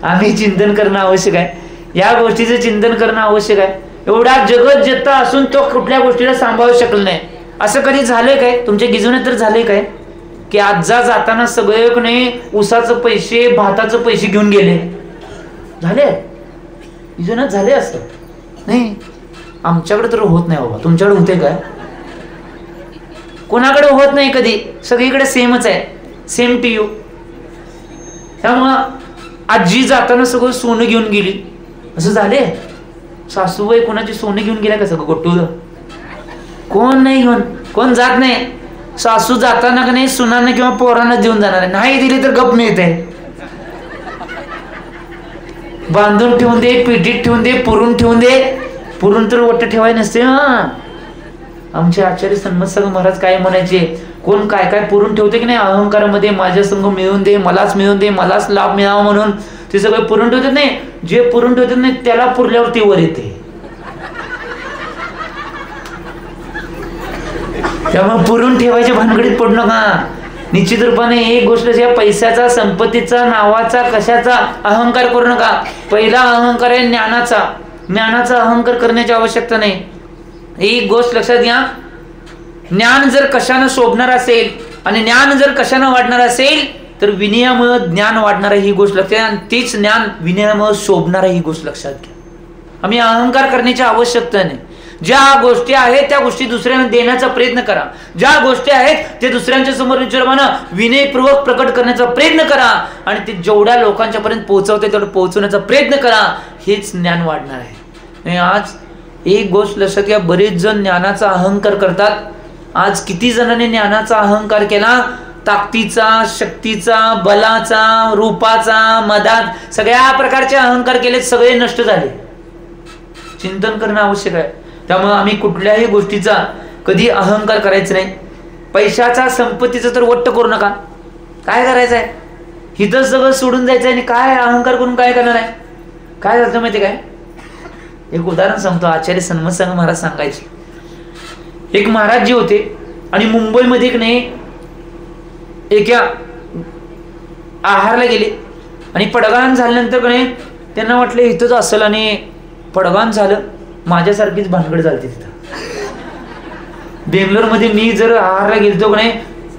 आम्ही चिंतन करणं आवश्यक आहे. या गोष्टीचं चिंतन करणं आवश्यक आहे. एवढा जगत जत्ता असून तो कुठल्या गोष्टीला सांभाळू शकला नाही. असं कधी झालंय काय तुमच्या गिजवण्यात? तर झालंय काय की आजा जाताना सगळे नाही ऊसाचं पैसे, भाताचं पैसे घेऊन गेले? झाले गिजवण्यात झाले असं नाही. आमच्याकडे तर होत नाही बाबा. तुमच्याकडे होते काय? कोणाकडे होत नाही कधी. सगळीकडे सेमच आहे, सेम टू यू. त्यामुळं आजी जाताना सगळं सोनं घेऊन गेली असं झाले. सासूबाई कोणाची सोनं घेऊन गेल्या का? सगळं गोटू कोण नाही घेऊन, कोण जात नाही. सासू जाताना का नाही सुनांना किंवा पोरांना देऊन जाणार आहे. नाही दिली तर गप मिळते. बांधून ठेवून दे, पेटीत ठेवून दे, पुरून ठेवून दे. पुरून तर वट ठेवाय नसते. आमचे आचार्य सन्मत संघ महाराज काय म्हणायचे, कोण काय काय पुरून ठेवते की नाही अहंकारामध्ये, माझ्या संघ मिळून दे, मलाच मिळून दे, मलाच लाभ मिळावा म्हणून ते सगळे पुरून ठेवतात. नाही, जे पुरून ठेवतात नाही त्याला पुरल्यावर ती वर येते. त्यामुळे पुरून ठेवायच्या भानगडीत पडू नका. निश्चित रूपाने एक गोष्ट, या पैशाचा, संपत्तीचा, नावाचा, कशाचा अहंकार करू नका. पहिला अहंकार आहे ज्ञानाचा. ज्ञानाचा अहंकार करण्याची आवश्यकता नाही. एक गोष्ट लक्षात घ्या, ज्ञान जर कशानं शोभणार असेल आणि ज्ञान जर कशानं वाढणार असेल तर विनयामुळे ज्ञान वाढणार ही गोष्ट लक्षात घ्या, आणि तीच ज्ञान विनयामुळे शोभणार ही गोष्ट लक्षात घ्या. आम्ही अहंकार करण्याची आवश्यकता नाही. ज्या गोष्टी आहेत त्या गोष्टी दुसऱ्यांना देण्याचा प्रयत्न करा. ज्या गोष्टी आहेत ते दुसऱ्यांच्या समोर विनयपूर्वक प्रकट करण्याचा प्रयत्न करा, आणि ते जेवढ्या लोकांच्या पर्यंत पोहोचवते तेवढं पोहोचवण्याचा प्रयत्न करा. हेच ज्ञान वाढणार आहे. आज एक गोष्ट लक्षात घ्या, बरेच जण ज्ञानाचा अहंकार करतात. आज किती जणांनी ज्ञानाचा अहंकार केला, ताकदीचा, शक्तीचा, बलाचा, रूपाचा, मदात, सगळ्या प्रकारचे अहंकार केले, सगळे नष्ट झाले. चिंतन करणं आवश्यक आहे. त्यामुळे आम्ही कुठल्याही गोष्टीचा कधी अहंकार करायचा नाही. पैशाचा, संपत्तीचा तर वट्ट करू नका. काय करायचं आहे, हिथं सगळं सोडून जायचं आणि काय अहंकार करून काय करणार आहे. काय झालं माहिती काय, एक उदाहरण सांगतो. आचार्य सन्मत संघ महाराज सांगायचे, एक महाराज जे होते आणि मुंबईमध्ये की नाही एका आहारला गेले आणि पडगाण झाल्यानंतर की नाही त्यांना वाटलं इथंच असेल, आणि पडगाण झालं. माझ्यासारखीच भानगड झाली तिथं. बेंगलोरमध्ये मी जर आहारला गेलतो की नाही,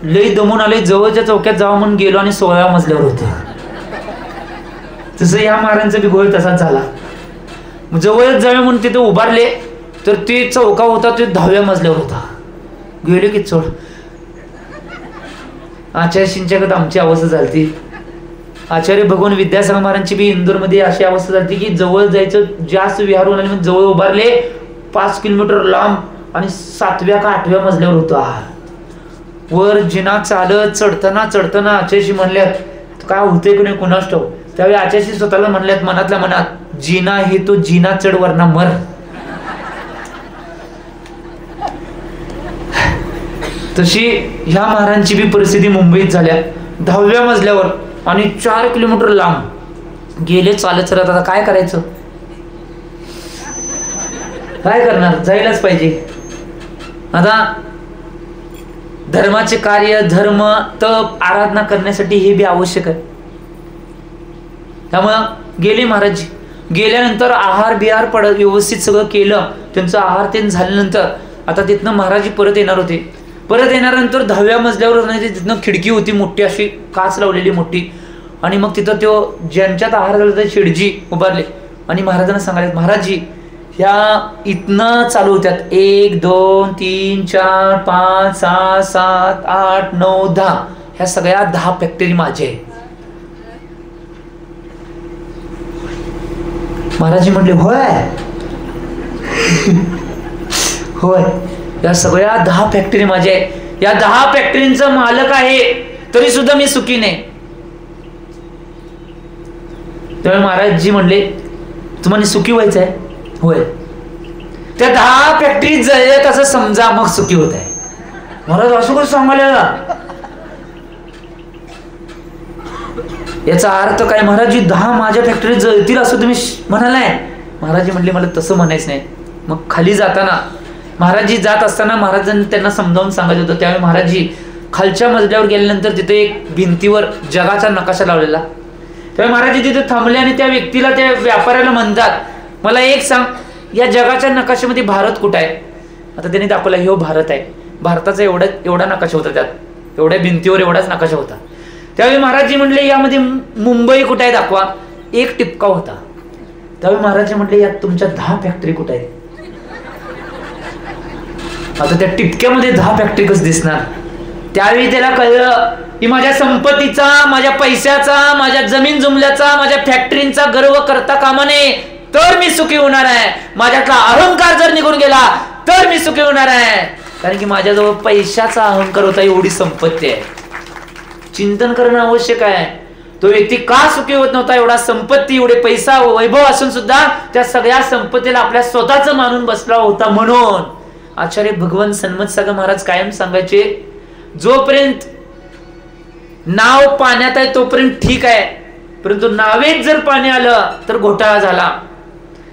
लई दमून आले, जवळच्या चौक्यात जावं म्हणून गेलो आणि 16व्या मजल्यावर होतो. तसं या महाराजांचा बी घोळ तसाच झाला. जवळच जावे म्हणून तिथे उभारले तर ते चौका होता ते 10व्या मजल्यावर होता. गेले की चढ. आचार्यशींच्याकडे आमची अवस्था झाली. आचार्य भगवान विद्यासागर महाराजांची बी इंदोरमध्ये अशी अवस्था झाली की जवळ जायचं जास्त विहारून आले, जवळ उभारले 5 किलोमीटर लांब आणि 7व्या का 8व्या मजल्यावर होता. वर जिना चालत चढताना आचार्यशी म्हणल्यात काय होते की नाही कुणास ठाऊक. त्यावेळी आचार्यशी स्वतःला म्हणल्यात मनातल्या मनात, जिना हे तो जिना चढ वरना मर. तशी ह्या महाराजांची बी परिस्थिती मुंबईत झाल्या. 10व्या मजल्यावर आणि 4 किलोमीटर लांब गेले चालत चालत. आता काय करायचं, काय करणार, जायलाच पाहिजे. आता धर्माचे कार्य, धर्म, तप, आराधना करण्यासाठी हे बी आवश्यक आहे. त्यामुळं गेले महाराज. गेल्यानंतर आहार बिहार व्यवस्थित सगळं केलं. त्यांचं आहार ते झाल्यानंतर आता तिथनं महाराज परत येणार होते. परत येणाऱ्यानंतर 10व्या मजल्यावर तिथनं खिडकी होती मोठी, अशी काच लावलेली मोठी. आणि मग तिथं तो ज्यांच्यात आहार झाला ते शेडजी उभारले आणि महाराजांना सांगायला, महाराजजी ह्या इथनं चालू होत्यात 1 2 3 4 5 6 7 8 9 10 ह्या सगळ्या 10 फॅक्टरी माझे आहेत. महाराजी म्हटले होय होय, या सगळ्या 10 फॅक्टरी माझ्या आहेत. या 10 फॅक्टरींचा मालक आहे, तरी सुद्धा मी सुखी नाही. त्यामुळे महाराजजी म्हणले तुम्हाला सुखी व्हायचं आहे होय, त्या 10 फॅक्टरीत जायत असं समजा, मग सुखी होत आहे. महाराज असं कसं सांगायला, याचा अर्थ काय महाराजजी 10 माझ्या फॅक्टरीत जळतील असं तुम्ही म्हणालाय. महाराजजी म्हटले मला तसं म्हणायचं नाही. मग खाली जाताना महाराजजी जात असताना महाराजांनी त्यांना समजावून सांगायचं होतं. त्यावेळी महाराजजी खालच्या मजल्यावर गेल्यानंतर तिथे एक भिंतीवर जगाचा नकाशा लावलेला. त्यावेळी महाराजजी तिथे थांबले आणि त्या व्यक्तीला, त्या व्यापाऱ्याला म्हणतात, मला एक सांग, या जगाच्या नकाशामध्ये भारत कुठं आहे. आता त्यांनी दाखवला हो भारत आहे. भारताचा एवढा नकाशा होता, त्यात एवढ्या भिंतीवर एवढाच नकाशा होता. त्यावेळी महाराजजी म्हणले यामध्ये मुंबई कुठे आहे दाखवा. एक टिपका होता. त्यावेळी महाराजजी म्हटले यात तुमच्या 10 फॅक्टरी कुठे आहेत. आता त्या टिपक्यामध्ये 10 फॅक्टरी कसं दिसणार. त्यावेळी त्याला कळलं की माझ्या संपत्तीचा, माझ्या पैशाचा, माझ्या जमीन जुमल्याचा, माझ्या फॅक्टरींचा गर्व करता कामा नये, तर मी सुखी होणार आहे. माझ्यातला अहंकार जर निघून गेला तर मी सुखी होणार आहे. कारण की माझ्याजवळ पैशाचा अहंकार होता, एवढी संपत्ती आहे. चिंतन करणं आवश्यक आहे. तो व्यक्ती का सुखी होत नव्हता? एवढा संपत्ती, एवढे पैसा वैभव असून सुद्धा त्या सगळ्या संपत्तीला आपल्या स्वतःच मानून बसला होता. म्हणून आचार्य भगवान सन्मत सागर महाराज कायम सांगायचे, जोपर्यंत नाव पाण्यात आहे तोपर्यंत ठीक आहे, परंतु नावेत जर पाणी आलं तर घोटाळा झाला.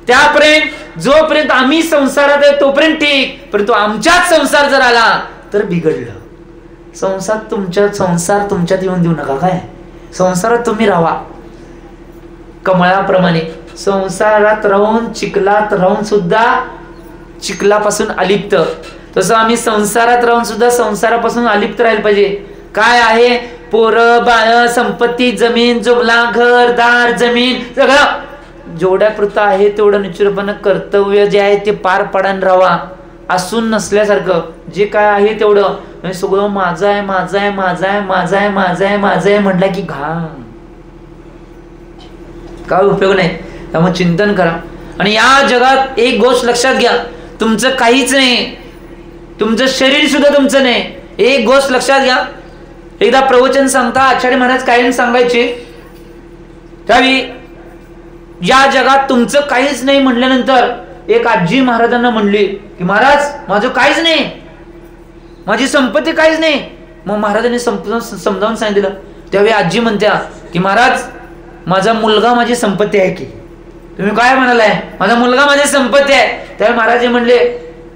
त्यापर्यंत जोपर्यंत आम्ही संसारात आहे तोपर्यंत ठीक, परंतु आमच्यात संसार जर आला तर बिघडलं. संसार तुमच्यात येऊन देऊ नका. काय संसारात तुम्ही राहा कमळाप्रमाणे. संसारात राहून चिखलात राहून सुद्धा चिखलापासून अलिप्त, तसं आम्ही संसारात राहून सुद्धा संसारापासून अलिप्त राहायला पाहिजे. काय आहे? पोरं बाळ संपत्ती जमीन जुमला घर दार जमीन सगळं जेवढ्या कृत आहे तेवढं निश्चितपणे कर्तव्य जे आहे ते पार पाडून राहावा. असून नसल्यासारखं जे काय आहे तेवढं सगळं माझं आहे माझं आहे माझं आहे माझं आहे माझं आहे माझं आहे म्हटलं की घाम, काय उपयोग नाही. त्यामुळे चिंतन करा. आणि या जगात एक गोष्ट लक्षात घ्या, तुमचं काहीच नाही, तुमचं शरीर सुद्धा तुमचं नाही. एक गोष्ट लक्षात घ्या. एकदा प्रवचन सांगता आचार्य महाराज कायम सांगायचे, त्यावेळी या जगात तुमचं काहीच नाही म्हटल्यानंतर एक आजी महाराजांना म्हणली की महाराज माझं काहीच नाही, माझी संपत्ती काहीच नाही. मग महाराजांनी समजावून सांगितलं. त्यावेळी आजी म्हणत्या की महाराज माझा मुलगा माझी संपत्ती आहे की. तुम्ही काय म्हणालाय? माझा मुलगा माझी संपत्ती आहे. त्यावेळी महाराज म्हणले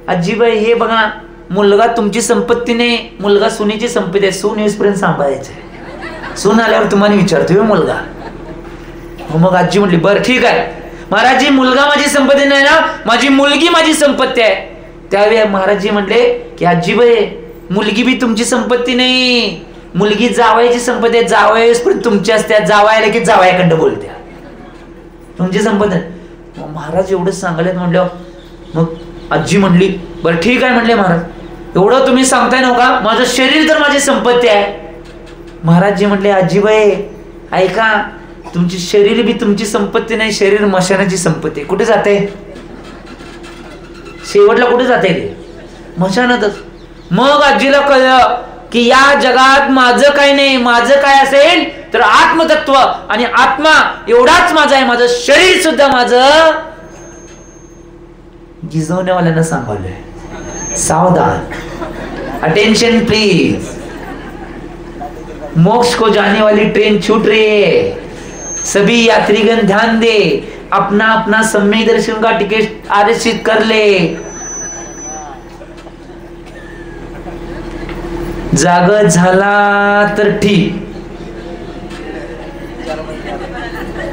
आजीबाई हे बघा, मुलगा तुमची संपत्ती नाही, मुलगा सुनेची संपत्ती आहे. सून येईपर्यंत सांभाळायचं, सून आल्यावर तुम्हाला विचारतोय मुलगा. मग आजी म्हटली बरं ठीक आहे महाराजजी, मुलगा माझी संपत्ती नाही ना, माझी मुलगी माझी संपत्ती आहे. त्यावेळी महाराजजी म्हणले की आजीबाई मुलगी बी तुमची संपत्ती नाही, मुलगी जावयाची संपत्ती आहे. जावयापर्यंत तुमची असते, जावयाला की जावयाकडं बोलत्या, तुमची संपत्ती आहे. महाराज एवढंच सांगायला म्हणलं. मग आजी म्हणली बरं ठीक आहे म्हणले महाराज, एवढं तुम्ही सांगताय नव्हता, माझं शरीर तर माझी संपत्ती आहे. महाराजजी म्हणले आजीबाई ऐका, तुमची शरीर बी तुमची संपत्ती नाही, शरीर मशानाची संपत्ती. कुठे जाते शेवटला? कुठे जाते ते? मशानातच. मग आजीला कळलं की या जगात माझं काही नाही, माझं काय असेल तर आत्मतत्व आणि आत्मा एवढाच माझा आहे, माझं शरीर सुद्धा माझं. गिजवण्यावाल्यांना सांभाळलंय, सावधान, अटेंशन प्लीज, मोक्ष को जाने वाली ट्रेन छूट रही है, सभी यात्रीगण ध्यान दे, अपना अपना सम्यक दर्शन का टिकट आरक्षित कर ले. जाग झाला तर ठीक,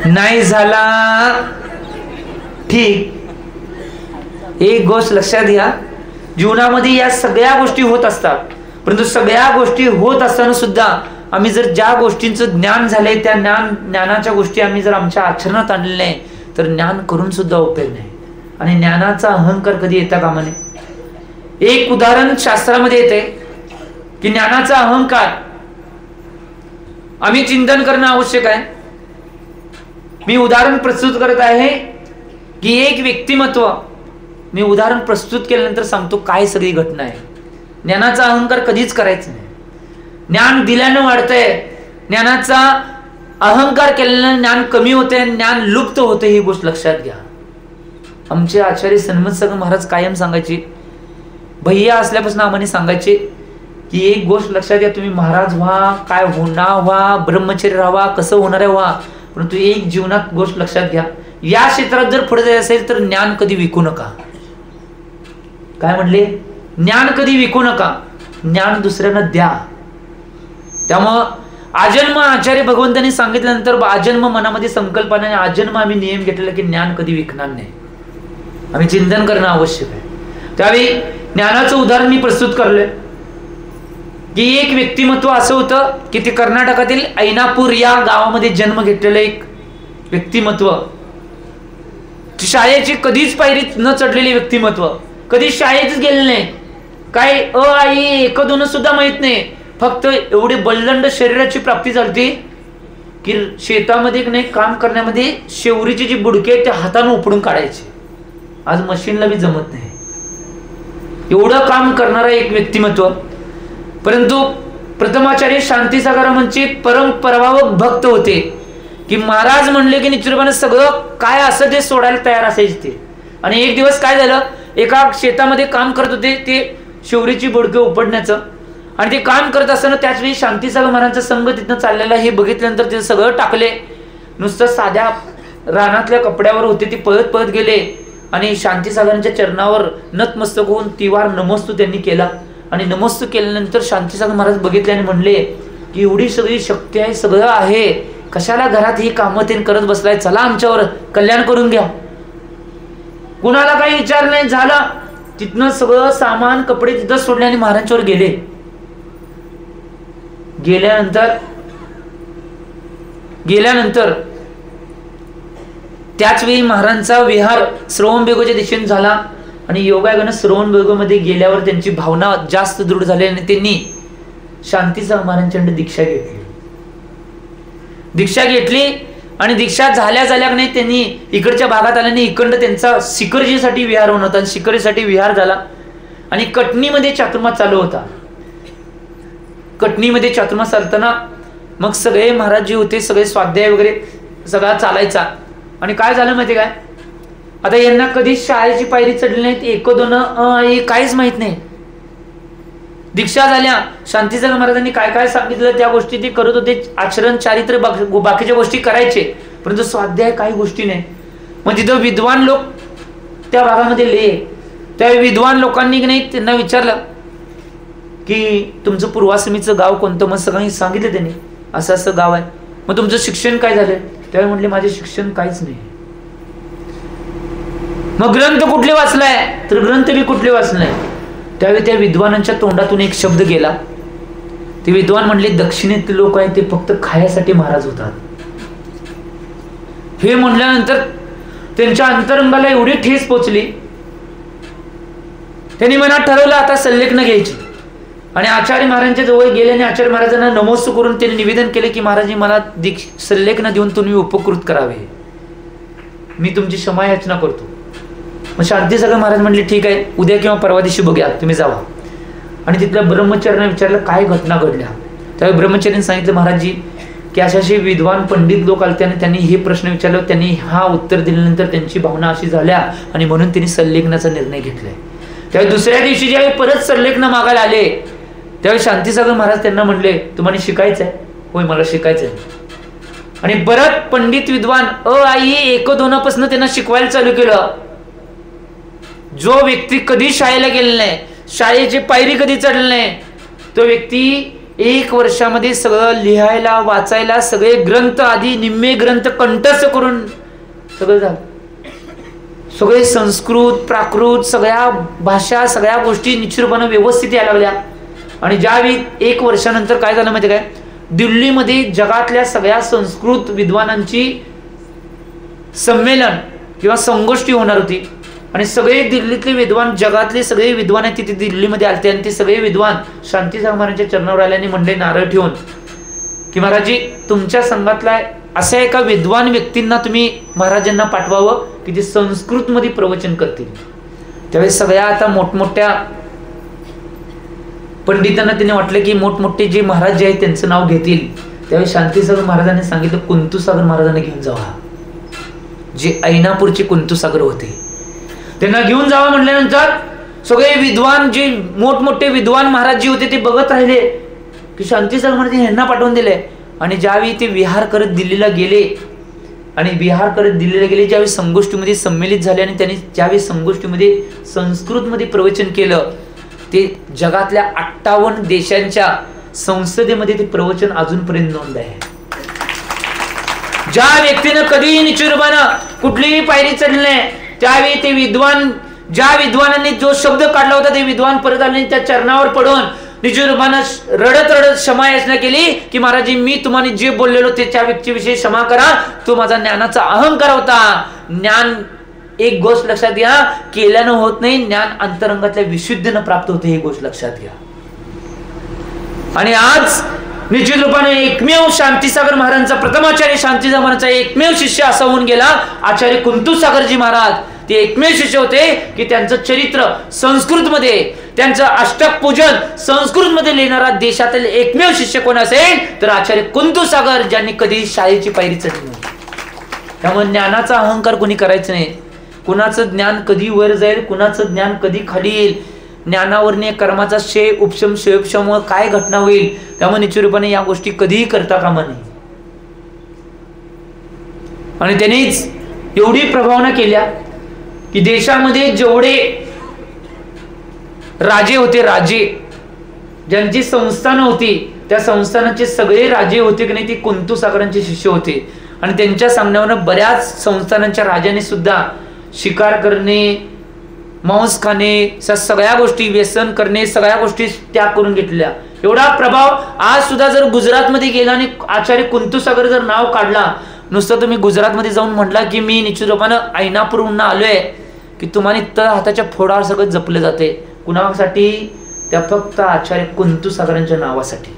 नाही झाला ठीक. एक गोष्ट लक्षात घ्या, जीवनामध्ये या सगळ्या गोष्टी होत असतात, परंतु सगळ्या गोष्टी होत असताना सुद्धा आम्ही जर ज्या गोष्टींचं ज्ञान झालंय त्या ज्ञानाच्या गोष्टी आम्ही जर आमच्या आचरणात आणले नाही तर ज्ञान करून सुद्धा उपयोग नाही. आणि ज्ञानाचा अहंकार कधी येता कामा नये. एक उदाहरण शास्त्रामध्ये येते की ज्ञानाचा अहंकार आम्ही चिंतन करणं आवश्यक आहे. मी उदाहरण प्रस्तुत करत आहे की एक व्यक्तिमत्व, मी उदाहरण प्रस्तुत केल्यानंतर सांगतो काय सगळी घटना आहे. ज्ञानाचा अहंकार कधीच करायचा नाही. ज्ञान दिल्यानं वाढतंय, ज्ञानाचा अहंकार केल्यानं ज्ञान कमी होते, ज्ञान लुप्त होते, ही गोष्ट लक्षात घ्या. आमचे आचार्य सन्मत सागर महाराज कायम सांगायचे, भैया असल्यापासून आम्हाला सांगायचे की एक गोष्ट लक्षात घ्या, तुम्ही महाराज व्हा, काय होणार व्हा, ब्रह्मचर्य राहा, कसं होणार आहे व्हा, परंतु एक जीवनात गोष्ट लक्षात घ्या, या क्षेत्रात जर पुढे जायचं असेल तर ज्ञान कधी विकू नका. काय म्हणले? ज्ञान कधी विकू नका, ज्ञान दुसऱ्यांना द्या. त्यामुळं आजन्म आचार्य भगवंतांनी सांगितल्यानंतर आजन्म मनामध्ये संकल्पना, आजन्म आम्ही नियम घेतलेला की ज्ञान कधी विकणार नाही. आम्ही चिंतन करणं आवश्यक आहे. त्यावेळी ज्ञानाचं उदाहरण मी प्रस्तुत करलोय की एक व्यक्तिमत्व असं होतं की ते कर्नाटकातील ऐनापूर या गावामध्ये जन्म घेतलेलं एक व्यक्तिमत्व, शाळेची कधीच पायरी न चढलेले व्यक्तिमत्व, कधी शाळेतच गेले नाही, काय अ आई एक दोन सुद्धा माहित नाही, फक्त एवढी बलदंड शरीराची प्राप्ती झाली की शेतामध्ये नाही काम करण्यामध्ये शेवरीची जी बुडके आहेत ते हाताने उपडून काढायचे. आज मशीनला बी जमत नाही, एवढं काम करणारा एक व्यक्तिमत्व. परंतु प्रथमाचार्य शांतीसागर म्हणजे परम प्रभावक भक्त होते की महाराज म्हणले की निश्चितपणे सगळं काय असं ते सोडायला तयार असायचे ते. आणि एक दिवस काय झालं, एका शेतामध्ये काम करत होते ते शिवरीची बोडके उपडण्याचं, आणि ते काम करत असताना त्याच वेळी शांतीसागर महाराजांचा संघ तिथनं चाललेला हे बघितल्यानंतर ते सगळं टाकले, नुसतं साध्या रानातल्या कपड्यावर होते ते पळत पळत गेले आणि शांतीसागरांच्या चरणावर नतमस्तक होऊन तिवार नमस्तू त्यांनी केला. आणि नमस्तू केल्यानंतर शांतीसागर महाराज बघितले आणि म्हणले की एवढी सगळी शक्ती आहे, सगळं आहे, कशाला घरात ही कामं ते करत बसलाय, चला आमच्यावर कल्याण करून घ्या. कुणाला काही विचार नाही झाला, तिथनं सगळं सामान कपडे तिथं सोडले आणि महाराजांच्यावर गेले. गेल्यानंतर त्याच वेळी महाराजांचा विहार श्रवणबेगोच्या दिशेने झाला आणि योगायोगाने श्रवणबेगोमध्ये गेल्यावर त्यांची भावना जास्त दृढ झाली आणि त्यांनी शांतीसागर महाराजांच्याकडे दीक्षा घेतली आणि दीक्षा झाल्या नाही त्यांनी इकडच्या भागात आल्याने इकडं त्यांचा शिखरजीसाठी विहार होत होता. शिखरीसाठी विहार झाला आणि कटनीमध्ये चातुर्मास चालू होता. कटनीमध्ये चातुर्मास चालताना मग सगळे महाराज जे होते सगळे स्वाध्याय वगैरे सगळा चालायचा. आणि काय झालं माहिती काय, आता यांना कधी शाळेची पायरी चढली नाही, एक दोन काहीच माहित नाही. दीक्षा झाल्या, शांतीसागर महाराजांनी काय काय सांगितलं त्या गोष्टी ते करत होते, आचरण चारित्र्य बाकीच्या गोष्टी करायचे, परंतु स्वाध्याय काही गोष्टी नाही. मग तिथं विद्वान लोक त्या भागामध्ये ले, त्या विद्वान लोकांनी नाही त्यांना विचारलं की तुमचं पूर्वाश्रमीचं गाव कोणतं, मग सगळ्यांनी सांगितलं त्यांनी असं असं गाव आहे. मग तुमचं शिक्षण काय झालं, त्यावेळी म्हटले माझे शिक्षण काहीच नाही. मग ग्रंथ कुठले वाचलाय, तर ग्रंथ बी कुठले वाचलाय. त्यावेळी त्या विद्वानांच्या तोंडातून एक शब्द गेला. ते विद्वान म्हणले दक्षिणेतले लोक आहेत ते फक्त खायासाठी महाराज होतात. हे म्हणल्यानंतर त्यांच्या अंतरंगाला एवढी ठेस पोचली, त्यांनी मनात ठरवलं आता सल्लेखन घ्यायची. आणि आचार्य महाराजांच्या जवळ गेले आणि आचार्य महाराजांना नमस्कार करून त्यांनी निवेदन केले की महाराज मला सल्लेखन देऊन तुम्ही उपकृत करावे, मी तुमची क्षमा याचना करतो. मग शांतीसागर महाराज म्हणले ठीक आहे, उद्या किंवा परवा दिवशी बघूया, तुम्ही जावा. आणि तिथल्या ब्रह्मचार्यांना विचारलं काय घटना घडल्या. त्यावेळी ब्रह्मचार्यांनी सांगितलं महाराजजी की अशाशी विद्वान पंडित लोक आले आणि त्यांनी हे प्रश्न विचारले, त्यांनी हा उत्तर दिल्यानंतर त्यांची भावना अशी झाल्या आणि म्हणून त्यांनी सल्लेखनाचा निर्णय घेतलाय. त्यावेळी दुसऱ्या दिवशी ज्यावेळी परत सल्लेखन मागायला आले त्यावेळी शांतीसागर महाराज त्यांना म्हणले तुम्हाला शिकायचंय, होय मला शिकायचंय. आणि परत पंडित विद्वान आई एक दोनापासून त्यांना शिकवायला चालू केलं. जो व्यक्ती कधी शाळेला गेलेला नाही, शाळेची पायरी कधी चढली नाही, तो व्यक्ती 1 वर्षामध्ये सगळं लिहायला वाचायला सगळे ग्रंथ आधी निम्मे ग्रंथ कंठस्थ करून सगळं झालं. सगळे संस्कृत प्राकृत सगळ्या भाषा सगळ्या गोष्टी निश्चितपणे व्यवस्थित यायला लागल्या. आणि ज्यावेळी 1 वर्षानंतर काय झालं माहिती काय, दिल्लीमध्ये जगातल्या सगळ्या संस्कृत विद्वानांची संमेलन किंवा संगोष्ठी होणार होती. आणि सगळे दिल्लीतले विद्वान जगातले सगळे विद्वान आहेत तिथे दिल्लीमध्ये आलते आणि ते सगळे विद्वान शांतीसागर महाराजांच्या चरणावर आल्याने म्हणले नारळ ठेवून की महाराजी तुमच्या संघातला अशा एका विद्वान व्यक्तींना तुम्ही महाराजांना पाठवावं की ते संस्कृत मध्ये प्रवचन करतील. त्यावेळी सगळ्या आता मोठमोठ्या पंडितांना त्यांनी वाटलं की मोठमोठे जे महाराज जे आहेत त्यांचं नाव घेतील. त्यावेळी शांतीसागर महाराजांनी सांगितलं कुंतुसागर महाराजांना घेऊन जावा, जे ऐनापूरचे कुंतुसागर होते त्यांना घेऊन जावा. म्हटल्यानंतर सगळे विद्वान जे मोठमोठे विद्वान महाराज जे होते ते बघत राहिले की शांतीसागर महाराज यांना पाठवून दिले. आणि ज्यावेळी ते विहार करत दिल्लीला गेले ज्यावेळी संगोष्ठीमध्ये सम्मिलित झाले आणि त्यांनी ज्यावेळी संगोष्ठीमध्ये संस्कृतमध्ये प्रवचन केलं ते जगातल्या 58 देशांच्या संसदेमध्ये ते प्रवचन अजूनपर्यंत नोंद आहे. ज्या व्यक्तीनं कधीही निचुरबानं कुठलीही पायरी चढली नाही त्यावेळी ते विद्वान ज्या विद्वानांनी जो शब्द काढला होता ते विद्वान परत आले त्या चरणावर पडून निचुरबानं रडत क्षमा याचना केली की महाराज मी तुम्हाला जे बोललेलो त्या व्यक्तीविषयी क्षमा करा, तो माझा ज्ञानाचा अहंकार होता. ज्ञान एक गोष्ट लक्षात घ्या, केल्यानं होत नाही, ज्ञान अंतरंगातल्या विशुद्धीनं प्राप्त होते, ही गोष्ट लक्षात घ्या. आणि आज निश्चित रूपाने एकमेव शांतीसागर महाराजांचा प्रथमाचार्य शांतीसागर महाराजांचा एकमेव शिष्य असा होऊन गेला आचार्य कुंतुसागरजी महाराज. ते एकमेव शिष्य होते की त्यांचं चरित्र संस्कृत मध्ये, त्यांचं अष्टक पूजन संस्कृत मध्ये लिहिणारा देशातील एकमेव शिष्य कोण असेल तर आचार्य कुंतू सागर, ज्यांनी कधी शाळेची पायरी चढली नाही. त्यामुळे ज्ञानाचा अहंकार कोणी करायचं नाही. कुणाचं ज्ञान कधी वर जाईल, कुणाचं ज्ञान कधी खाली येईल, ज्ञानावरने कर्माचा क्षय उपशम क्षयोपशम काय घटना होईल, त्यामुळे निश्चित रूपाने या गोष्टी कधीही करता कामा नये. आणि त्यांनीच एवढी प्रभावना केल्या की देशामध्ये जेवढे राजे होते, राजे ज्यांची संस्थानं होती, त्या संस्थानाचे सगळे राजे होते की नाही ते कुंतू सागरांचे शिष्य होते. आणि त्यांच्या सांगण्यावरून बऱ्याच संस्थानांच्या राजांनी सुद्धा शिकार करणे, मांस खाणे, सगळ्या गोष्टी, व्यसन करणे, सगळ्या गोष्टी त्याग करून घेतल्या. एवढा प्रभाव आज सुद्धा जर गुजरातमध्ये गेला आणि आचार्य कुंतू सागर जर नाव काढला, नुसतं तुम्ही गुजरातमध्ये जाऊन म्हटला की मी निश्चित रूपानं ऐनापूरहून आलोय, की तुम्हाला तळ हाताच्या फोडावर सगळं जपलं जाते. कुणासाठी? त्या फक्त आचार्य कुंतू सागरांच्या नावासाठी.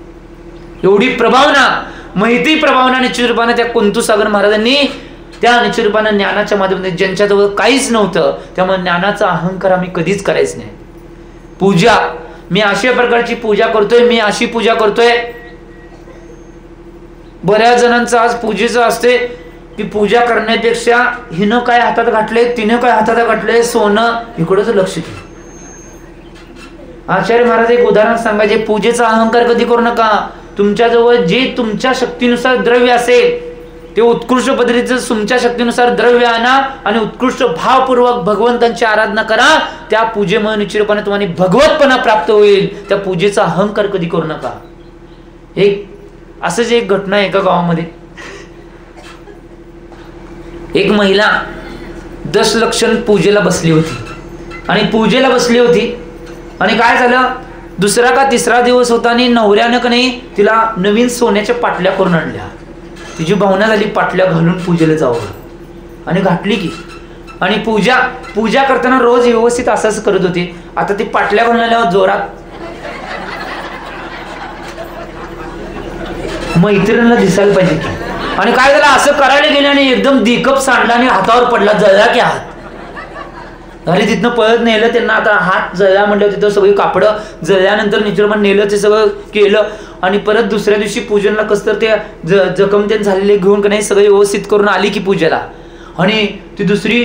एवढी प्रभावना, माहिती प्रभावना निश्चित रूपानं त्या कुंतू सागर महाराजांनी त्या निश्चित रूपानं ज्ञानाच्या माध्यमातून, ज्यांच्याजवळ काहीच नव्हतं, त्यामुळे ज्ञानाचा अहंकार आम्ही कधीच करायच नाही. पूजा, मी अशा प्रकारची पूजा करतोय, मी अशी पूजा करतोय. बऱ्याच जणांचं आज पूजेचं असते की पूजा करण्यापेक्षा हिनं काय हातात घातले, तिनं काय हातात घातले, सोनं, इकडंच लक्ष दे. आचार्य महाराज एक उदाहरण सांगायचे, पूजेचा अहंकार कधी करू नका. तुमच्याजवळ जे तुमच्या शक्तीनुसार द्रव्य असेल ते उत्कृष्ट पद्धतीचं तुमच्या शक्तीनुसार द्रव्य आणा आणि उत्कृष्ट भावपूर्वक भगवंतांची आराधना करा. त्या पूजेमुळे निश्चितपणे तुम्हाला भगवतपणा प्राप्त होईल. त्या पूजेचा अहंकार कधी करू नका. असंच एक घटना आहे एका गावामध्ये. एक महिला दशलक्षण पूजेला बसली होती आणि पूजेला बसली होती आणि काय झालं, दुसरा का तिसरा दिवस होता आणि नवऱ्यानं का नाही तिला नवीन सोन्याच्या पाटल्या करून आणल्या. तिची भावना झाली पाटल्या घालून पूजेला जावं आणि घातली की. आणि पूजा करताना रोज व्यवस्थित असंच करत होती. आता ती पाटल्या घालून आल्यावर जोरात मैत्रिणीला दिसायला पाहिजे की. आणि काय झालं, असं करायला गेले आणि एकदम दिकप सांडला आणि हातावर पडला, जळला की हात. अरे तिथनं पळत नेलं त्यांना. आता हात जळला म्हटलं, तिथं सगळी कापडं जळल्यानंतर निश्चितपणे नेलं, ते सगळं केलं. आणि परत दुसऱ्या दिवशी पूजनला कसं तर ते जखम ते झालेले घेऊन का नाही सगळे व्यवस्थित करून आली की पूजेला. आणि ती दुसरी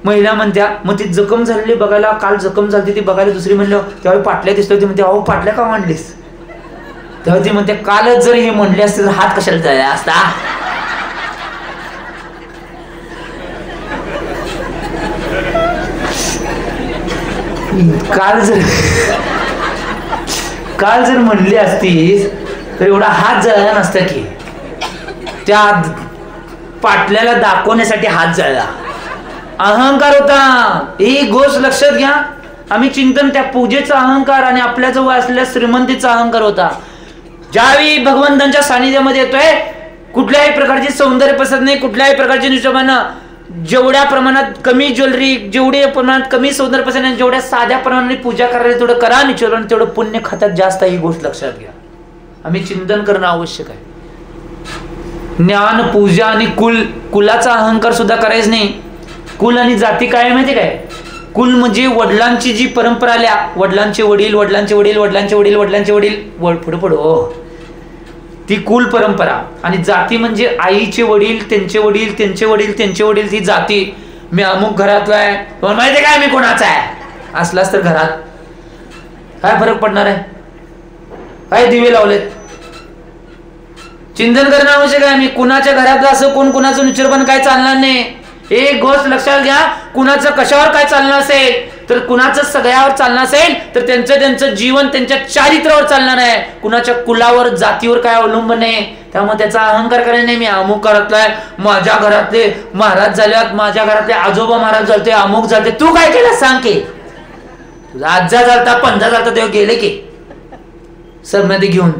महिला म्हणत्या, मग ती जखम झालेली बघायला, काल जखम झाली ती बघायला दुसरी म्हणलं, त्यावेळी पाटल्या दिसल्या. ती म्हणते, अहो पाटल्या का मांडलीस? तेव्हा ती म्हणते, कालच जर हे म्हणले असते तर हात कशाला जायला असता. काल जर म्हणली असतीस तर एवढा हात जळला नसता की. त्या पाटल्याला दाखवण्यासाठी हात जळला. अहंकार होता. एक गोष्ट लक्षात घ्या, आम्ही चिंतन त्या पूजेचा अहंकार आणि आपल्याजवळ असलेल्या श्रीमंतीचा अहंकार होता. ज्यावेळी भगवंतांच्या सानिध्यामध्ये येतोय, कुठल्याही प्रकारची सौंदर्य पसंत नाही, कुठल्याही प्रकारची निशोबानं, जेवढ्या प्रमाणात कमी ज्वेलरी, जेवढ्या प्रमाणात कमी सौंदर्य पसंत नाही, जेवढ्या साध्या प्रमाणाने पूजा करायला तेवढं करा, निश्चितपणे तेवढं पुण्य खात्यात जास्त. ही गोष्ट लक्षात घ्या. आम्ही चिंतन करणं आवश्यक आहे. ज्ञान, पूजा आणि कुलाचा अहंकार सुद्धा करायच नाही. कुल आणि जाती काय माहिती काय? कुल म्हणजे वडिलांची जी परंपरा आल्या, वडिलांचे वडील, वडिलांचे वडील, वडिलांचे वडील, वडिलांचे वडील, पुढे ती कुल परंपरा. आणि जाती म्हणजे आईचे वडील, त्यांचे वडील, त्यांचे वडील, त्यांचे वडील, ती जाती. मी अमुक घरातला आहे, तुम्हाला माहिती आहे काय मी कोणाचा आहे? असलाच तर घरात काय फरक पडणार आहे? काय दिवे लावलेत? चिंतन करणं आवश्यक आहे. मी कुणाच्या घरातलं असं कोण कुणाचं निश्चितपणे काय चालणार नाही. एक गोष्ट लक्षात घ्या, कुणाचं कशावर काय चालणार असेल तर कुणाचं सगळ्यावर चालणार असेल तर त्यांचं जीवन त्यांच्या चारित्र्यावर चालणार आहे. कुणाच्या कुलावर, जातीवर काय अवलंबन आहे. त्यामुळे त्याचा अहंकार करायला नाही. मी अमुक घरातला आहे, माझ्या घरातले महाराज झाल्यात, माझ्या घरातले आजोबा महाराज झालते, अमुक झालते. तू काय केलं सांग की? तुझा आजा झालता, पंजा झालता, तेव्हा गेले की सबमध्ये घेऊन.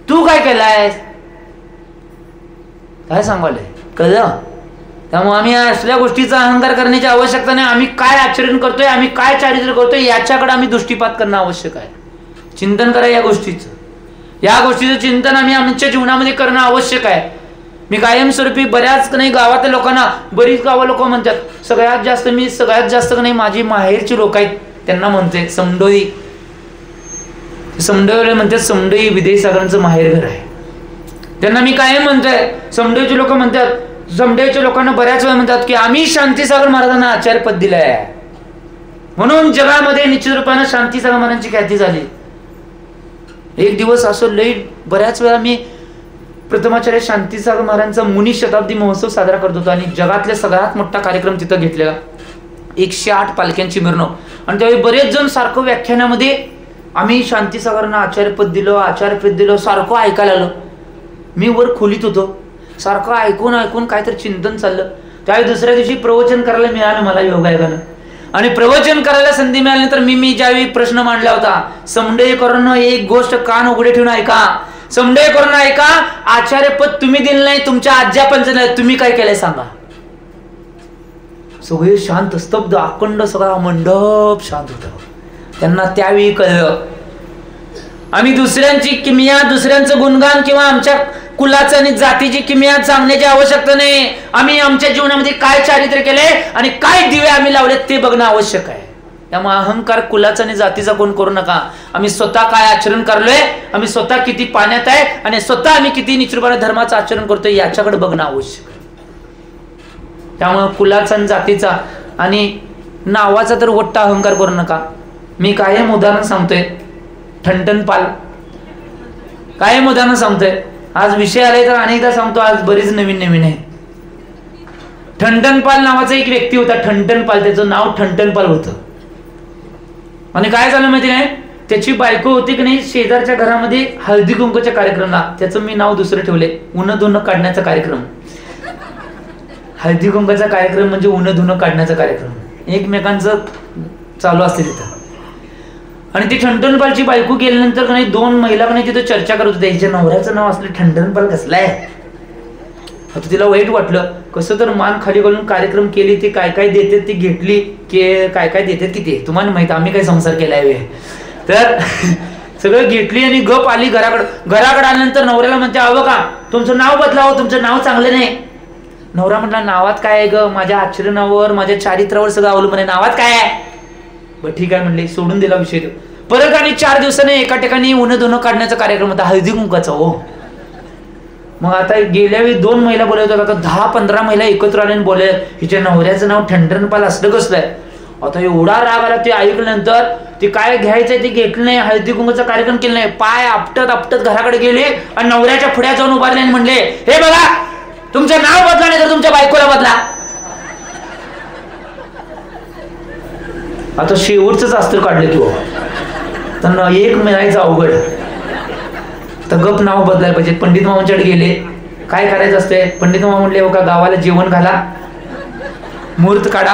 तू काय केलाय? काय सांगायलंय? कळलं? त्यामुळे आम्ही असल्या गोष्टीचा अहंकार करण्याची आवश्यकता नाही. आम्ही काय आचरण करतोय, आम्ही काय चारित्र्य करतोय, याच्याकडे आम्ही दृष्टीपात करणं आवश्यक आहे. चिंतन करा या गोष्टीचं. या गोष्टीचं चिंतन आम्ही आमच्या जीवनामध्ये करणं आवश्यक आहे. मी कायमस्वरूपी बऱ्याच नाही गावातल्या लोकांना, बरीच गावं लोक म्हणतात सगळ्यात जास्त नाही माझी माहेरची लोक आहेत त्यांना म्हणते समडोई. समडोई म्हणतात समडोई विद्यासागरांचं माहेर घर आहे. त्यांना मी कायम म्हणतोय, समडोईचे लोक म्हणतात, समडोईच्या लोकांना बऱ्याच वेळा म्हणतात की आम्ही शांतीसागर महाराजांना आचार्यपद दिलंय, म्हणून जगामध्ये निश्चित रूपाने शांतीसागर महाराजांची ख्याती झाली. एक दिवस असं लई बऱ्याच वेळा मी प्रथमाचार्य शांतीसागर महाराजांचा मुनी शताब्दी महोत्सव साजरा करत होतो आणि जगातला सगळ्यात मोठा कार्यक्रम तिथं घेतलेला, 108 पालख्यांची मिरवणूक. आणि त्यावेळी बरेच जण सारखं व्याख्यानामध्ये आम्ही शांतीसागरांना आचार्यपद दिलं सारखं ऐकायला आलं. मी वर खोलीत होतो, सारखं ऐकून काहीतरी चिंतन चाललं. त्यावेळी दुसऱ्या दिवशी प्रवचन करायला मिळालं मला योगायोगानं. आणि प्रवचन करायला संधी मिळाल्यानंतर मी ज्यावेळी प्रश्न मांडला होता, समडईकरांनो एक गोष्ट कान उघडे ठेवून ऐका, समडईकरांनो ऐका, आचार्यपद तुम्ही दिलं नाही, तुमच्या आज्या पंचायत तुम्ही काय केलंय सांगा. सगळे शांत स्तब्ध, अखंड सगळा मंडप शांत होता. त्यांना त्यावेळी कळलं आम्ही दुसऱ्यांची किमया, दुसऱ्यांचं गुणगान किंवा आमच्या कुलाचं आणि जातीची किमया सांगण्याची आवश्यकता नाही. आम्ही आमच्या जीवनामध्ये काय चारित्र्य केले आणि काय दिवे आम्ही लावले ते बघणं आवश्यक आहे. त्यामुळे अहंकार कुलाचा आणि जातीचा कोण करू नका. आम्ही स्वतः काय आचरण करलोय, आम्ही स्वतः किती पाण्यात आहे आणि स्वतः आम्ही किती निश्चितपणे धर्माचं आचरण करतोय याच्याकडे बघणं आवश्यक आहे. त्यामुळे कुलाचा आणि जातीचा आणि नावाचा तर वट्टा अहंकार करू नका. मी कायम उदाहरण सांगतोय, ठणठणपाल कायम उदाहरण सांगतोय. आज विषय आलाय तर अनेकदा सांगतो, आज बरीच नवीन आहे. ठणठणपाल नावाचा एक व्यक्ती होता, ठणठणपाल, त्याचं नाव ठणठणपाल होतं. आणि काय झालं माहिती नाही, त्याची बायको होती की नाही शेजारच्या घरामध्ये हळदी कुंकूच्या कार्यक्रमाला, त्याचं मी नाव दुसरं ठेवले, उन्ह धुणं काढण्याचा कार्यक्रम. हळदी कुंकाचा कार्यक्रम म्हणजे उन्ह धुणं काढण्याचा कार्यक्रम, एकमेकांचं चालू असते तिथं. आणि ती ठणठणपालची बायको गेल्यानंतर का नाही 2 महिला का नाही तिथं चर्चा करत होत्या, हिच्या नवऱ्याचं नाव असलं ठणठणपाल कसलं आहे. आता तिला वाईट वाटलं, कसं तर मान खाली घालून कार्यक्रम केली, ती काय काय देते ती घेतली की काय काय देते किती तुम्हाला माहित, आम्ही काय संसार केलाय वे. तर सगळं घेतली आणि गप आली घराकडे आल्यानंतर नवऱ्याला म्हणते, अहो का तुमचं नाव बदलावं, तुमचं नाव चांगलं नाही. नवरा म्हटला, नावात काय आहे ग, माझ्या आचरणावर माझ्या चारित्र्यावर सगळं अवलंबून आहे, नावात काय आहे. बरं ठीक आहे म्हणले, सोडून दिला विषय. परत आणि 4 दिवसाने एका ठिकाणी उन्ह धुणं काढण्याचा कार्यक्रम होता, हळदी कुंकाचा. हो, मग आता गेल्या वेळी 2 महिला बोलत होत्या, आता 10-15 महिला एकत्र आले आणि बोलले, हिच्या नवऱ्याचं नाव ठणठणपाल असलं कसलं आहे. आता एवढा राग आला ते ऐकल्यानंतर, ते काय घ्यायचंय ते घेतलं नाही, हळदी कुंकाचा कार्यक्रम केला नाही, पाय आपटत घराकडे गेले आणि नवऱ्याच्या पुढ्या जाऊन उभारले आणि म्हणले, हे बघा तुमचं नाव बदला नाही तर तुमच्या बायकोला बदला. आता शेवटच अस्त्र काढलं की त्यांना एक मिळायचं अवघड, तर गप नाव बदलायला पाहिजे. पंडित मामांच्याकडे गेले, काय करायचं असते. पंडित मामा म्हणले, हो का गावाला जेवण घाला, मुहूर्त काढा.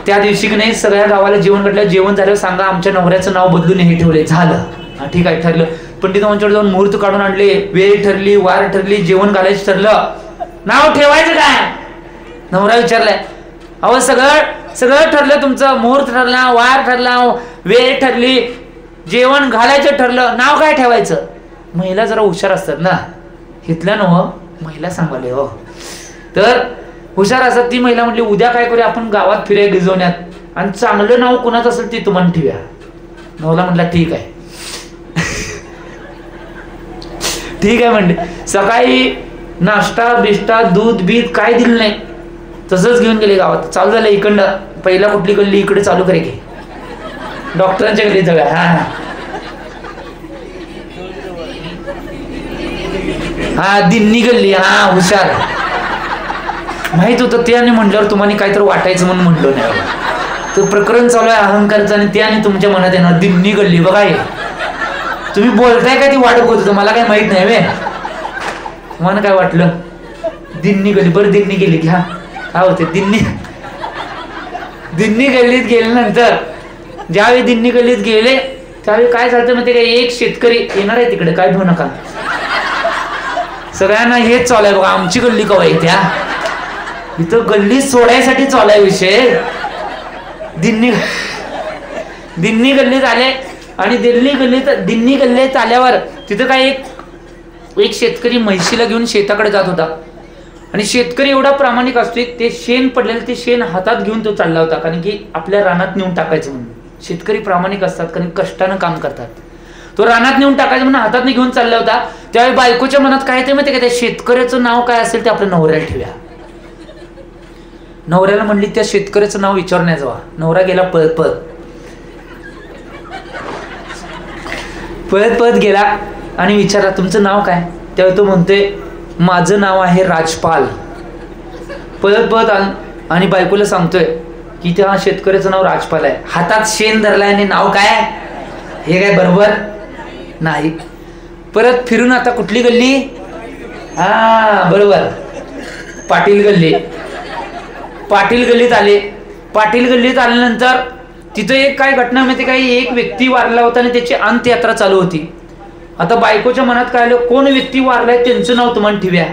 त्या दिवशी की नाही सगळ्या गावाला जेवण घातलं, जेवण झाल्यावर सांगा आमच्या नवऱ्याचं नाव बदलून हे ठेवले. झालं, हा ठीक आहे ठरलं. पंडित मामांच्याकडे जाऊन मुहूर्त काढून आणले, वेळ ठरली, वार ठरली, जेवण घालायचं ठरलं. नाव ठेवायचं काय, नवरा विचारलाय. अहो सगळं ठरलं तुमचं, मुहूर्त ठरला, वार ठरला, वेळ ठरली, जेवण घालायचं ठरलं, नाव काय ठेवायचं. महिला जरा हुशार असतात ना, हितल्या न हो महिला सांगाले हो, तर हुशार असतात. ती महिला म्हटली, उद्या काय करूया आपण गावात फिरायला गिजवण्यात, आणि चांगलं नाव कुणाचं असेल ते तुम्हाला ठेवूया. नवला म्हटला ठीक आहे. ठीक आहे म्हणले. सकाळी नाश्ता बिष्टा दूध बीत काय दिलं नाही, तसंच घेऊन गेले गावात. चालू झालं इकडं, पहिला कुठली गल्ली इकडे चालू करे की डॉक्टरांच्या गल्ली जाऊया. हा दिन्नी गल्ली, हा हुशार माहित होतं ते. आणि म्हटल्यावर तुम्हाला काहीतरी वाटायचं म्हणून म्हटलं नाही. तर प्रकरण चालू आहे अहंकारचं आणि ते आणि तुमच्या मनात येणार दिन्नी गल्ली. बघा हे तुम्ही बोलताय का ती वाटत होत, मला काय माहित नाही वे. तुम्हाला काय वाटलं दिन्नी गल्ली, बरं दिन्नी गेली की. हा काय होते दिन्नी गल्लीत गेल्यानंतर ज्यावेळी दिन्नी गल्लीत गेले त्यावेळी काय झालं माहिती काय, एक शेतकरी येणार आहे तिकडे, काय घेऊ नका. सगळ्यांना हेच चालू आहे बघा, आमची गल्ली कवा येते. इथं गल्ली सोडायसाठी चालू आहे विषय. दिन्नी गल्लीत आले आणि दिन्नी गल्लीत आल्यावर तिथं काय एक शेतकरी म्हैशीला घेऊन शेताकडे जात होता. आणि शेतकरी एवढा प्रामाणिक असतो, ते शेण पडलेलं ते शेण हातात घेऊन तो चालला होता, कारण की आपल्या रानात नेऊन टाकायचं म्हणून. शेतकरी प्रामाणिक असतात कारण कष्टानं काम करतात. तो रानात नेऊन टाकायचं म्हणून हातात घेऊन चालला होता. त्यावेळी बायकोच्या मनात काय ते माहिती का, त्या शेतकऱ्याचं नाव काय असेल ते आपल्या नवऱ्याला ठेवूया. नवऱ्याला म्हणली त्या शेतकऱ्याचं नाव विचारण्यात जावा. नवरा गेला पळत पळत पळत पळत गेला आणि विचारला तुमचं नाव काय. त्यावेळी तो म्हणतोय माझं नाव आहे राजपाल. पळत पळत आणि बायकोला सांगतोय की त्या शेतकऱ्याचं नाव राजपाल आहे. हातात शेण धरलाय आणि नाव काय, हे काय बरोबर नाही. परत फिरून आता कुठली गल्ली, हा बरोबर पाटील गल्ली. पाटील गल्लीत आले. पाटील गल्लीत आल्यानंतर तिथं एक काय घटना माहिती काही, एक व्यक्ती वारला होता आणि त्याची अंत्ययात्रा चालू होती. आता बायकोच्या मनात काय आलं, कोण व्यक्ती वारलाय त्यांचं नाव तुम्हाला ठेवूया.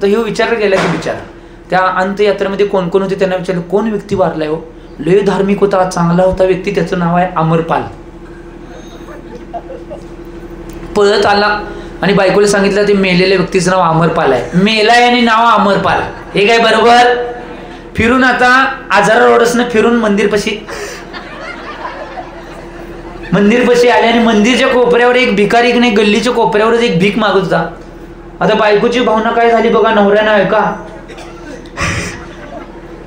तर हे विचारलं गेला की विचार त्या अंत्ययात्रेमध्ये कोण कोण होते त्यांना विचारलं कोण व्यक्ती वारलाय. हो लय धार्मिक होता, चांगला होता व्यक्ती, त्याचं नाव आहे अमरपाल. पळत आला आणि बायकोला सांगितलं ते मेलेल्या व्यक्तीचं नाव अमरपाल आहे. मेलाय आणि नाव अमरपाल, हे काय बरोबर. फिरून आता आजारा रोडसनं फिरून मंदिरपाशी आले आणि मंदिरच्या कोपऱ्यावर एक भिकारी की नाही, गल्लीच्या कोपऱ्यावरच एक भीक मागत होता. आता बायकोची भावना काय झाली बघा, नवऱ्यानं आहे का,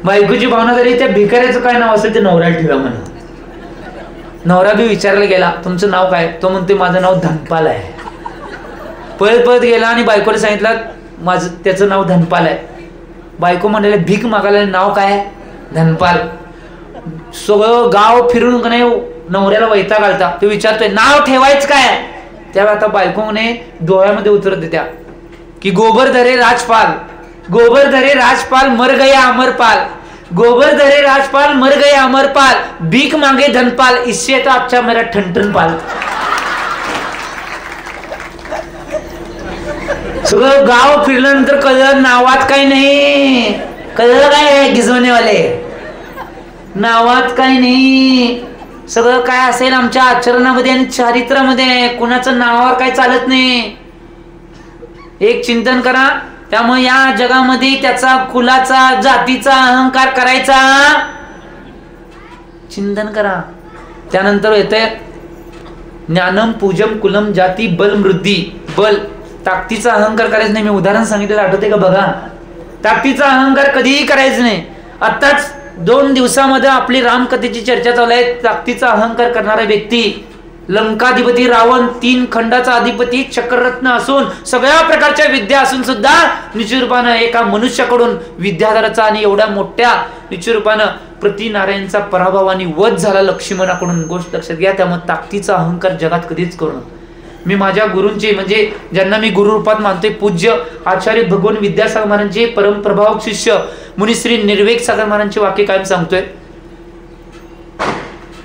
बायकोची भावना झाली त्या भिकाऱ्याचं काय नाव असेल ते नवऱ्याला ठेवा म्हणा. नवरा बी विचारला गेला तुमचं नाव काय. तो म्हणते माझं नाव धनपाल आहे. पळत पळत गेला आणि बायकोला सांगितलं माझं त्याचं नाव धनपाल आहे. बायको म्हणाले भीक मागायला नाव काय, धनपाल. सगळं गाव फिरून का नाही नवऱ्याला वैताग आलता. तो विचारतोय नाव ठेवायचं काय. त्यावेळी आता बायको म्हणे डोळ्यामध्ये उतरत त्या की गोबर धरे राजपाल, गोबर धरे राजपाल मर गया अमरपाल, गोबर धरे राजपाल मर गया अमरपाल, भीक मांगे धनपाल, इससे तो अच्छा मेरा ठणठण पाल. सगळं गाव फिरल्यानंतर कळलं नावात काही नाही. कळलं काय गिजवणेवाले, नावात काही नाही. सगळं काय असेल आमच्या आचरणामध्ये आणि चारित्र्यामध्ये, कुणाचं नावावर काही चालत नाही. एक चिंतन करा. त्यामुळे या जगामध्ये त्याचा कुलाचा जातीचा अहंकार करायचा चिंतन करा. त्यानंतर येते ज्ञानम पूजम कुलम जाती बल मृद्धी. बल ताकदीचा अहंकार करायचं नाही. मी उदाहरण सांगितलेलं आठवते का बघा. ताकदीचा अहंकार कधीही करायचं नाही. आताच 2 दिवसामध्ये आपली रामकथेची चर्चा चालू आहे. ताकदीचा अहंकार करणारा व्यक्ती लंकाधिपती रावण, 3 खंडाचा अधिपती, चक्ररत्न असून सगळ्या प्रकारच्या विद्या असून सुद्धा निचूरूपानं एका मनुष्याकडून विद्याधराचा आणि एवढ्या मोठ्या निचूरूपानं प्रतिनारायणचा पराभव आणि वध झाला लक्ष्मणाकडून. गोष्ट लक्षात घ्या. त्यामुळे ताकदीचा अहंकार जगात कधीच करू नका. मी माझ्या गुरूंचे म्हणजे ज्यांना मी गुरु रूपात मानतोय पूज्य आचार्य भगवान विद्यासागर महाराजांचे परमप्रभावक शिष्य मुनिश्री निर्वेक सागर महाराजांचे वाक्य कायम सांगतोय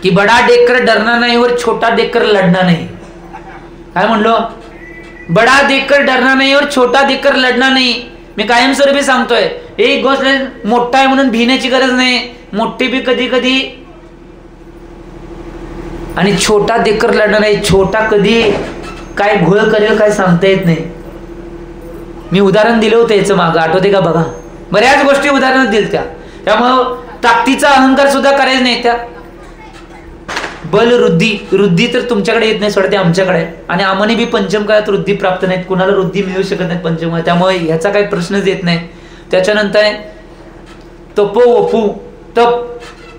की बडा देखकर डरना नाही और छोटा देखकर लढना नाही. काय म्हणलो, बडा देखकर डरना नाही और छोटा देखकर लढना नाही. मी कायमस्वरूपी सांगतोय एक गोष्ट मोठा आहे म्हणून भिण्याची गरज नाही. मोठी बी कधी कधी आणि छोटा देखकर लढणार नाही. छोटा कधी काय घोळ करेल काय सांगता येत नाही. मी उदाहरण दिलं होतं याचं मागं, आठवते का बघा. बऱ्याच गोष्टी उदाहरण दिल त्या. त्यामुळं ताकदीचा अहंकार सुद्धा करायचा नाही. त्या बल वृद्धी तर तुमच्याकडे येत नाही, सोडा ते आमच्याकडे. आणि आम्हाने बी पंचम काळात वृद्धी प्राप्त नाहीत, कुणाला वृद्धी मिळू शकत नाही पंचम काळात. त्यामुळे ह्याचा काही प्रश्नच येत नाही. त्याच्यानंतर आहे तपो वपू.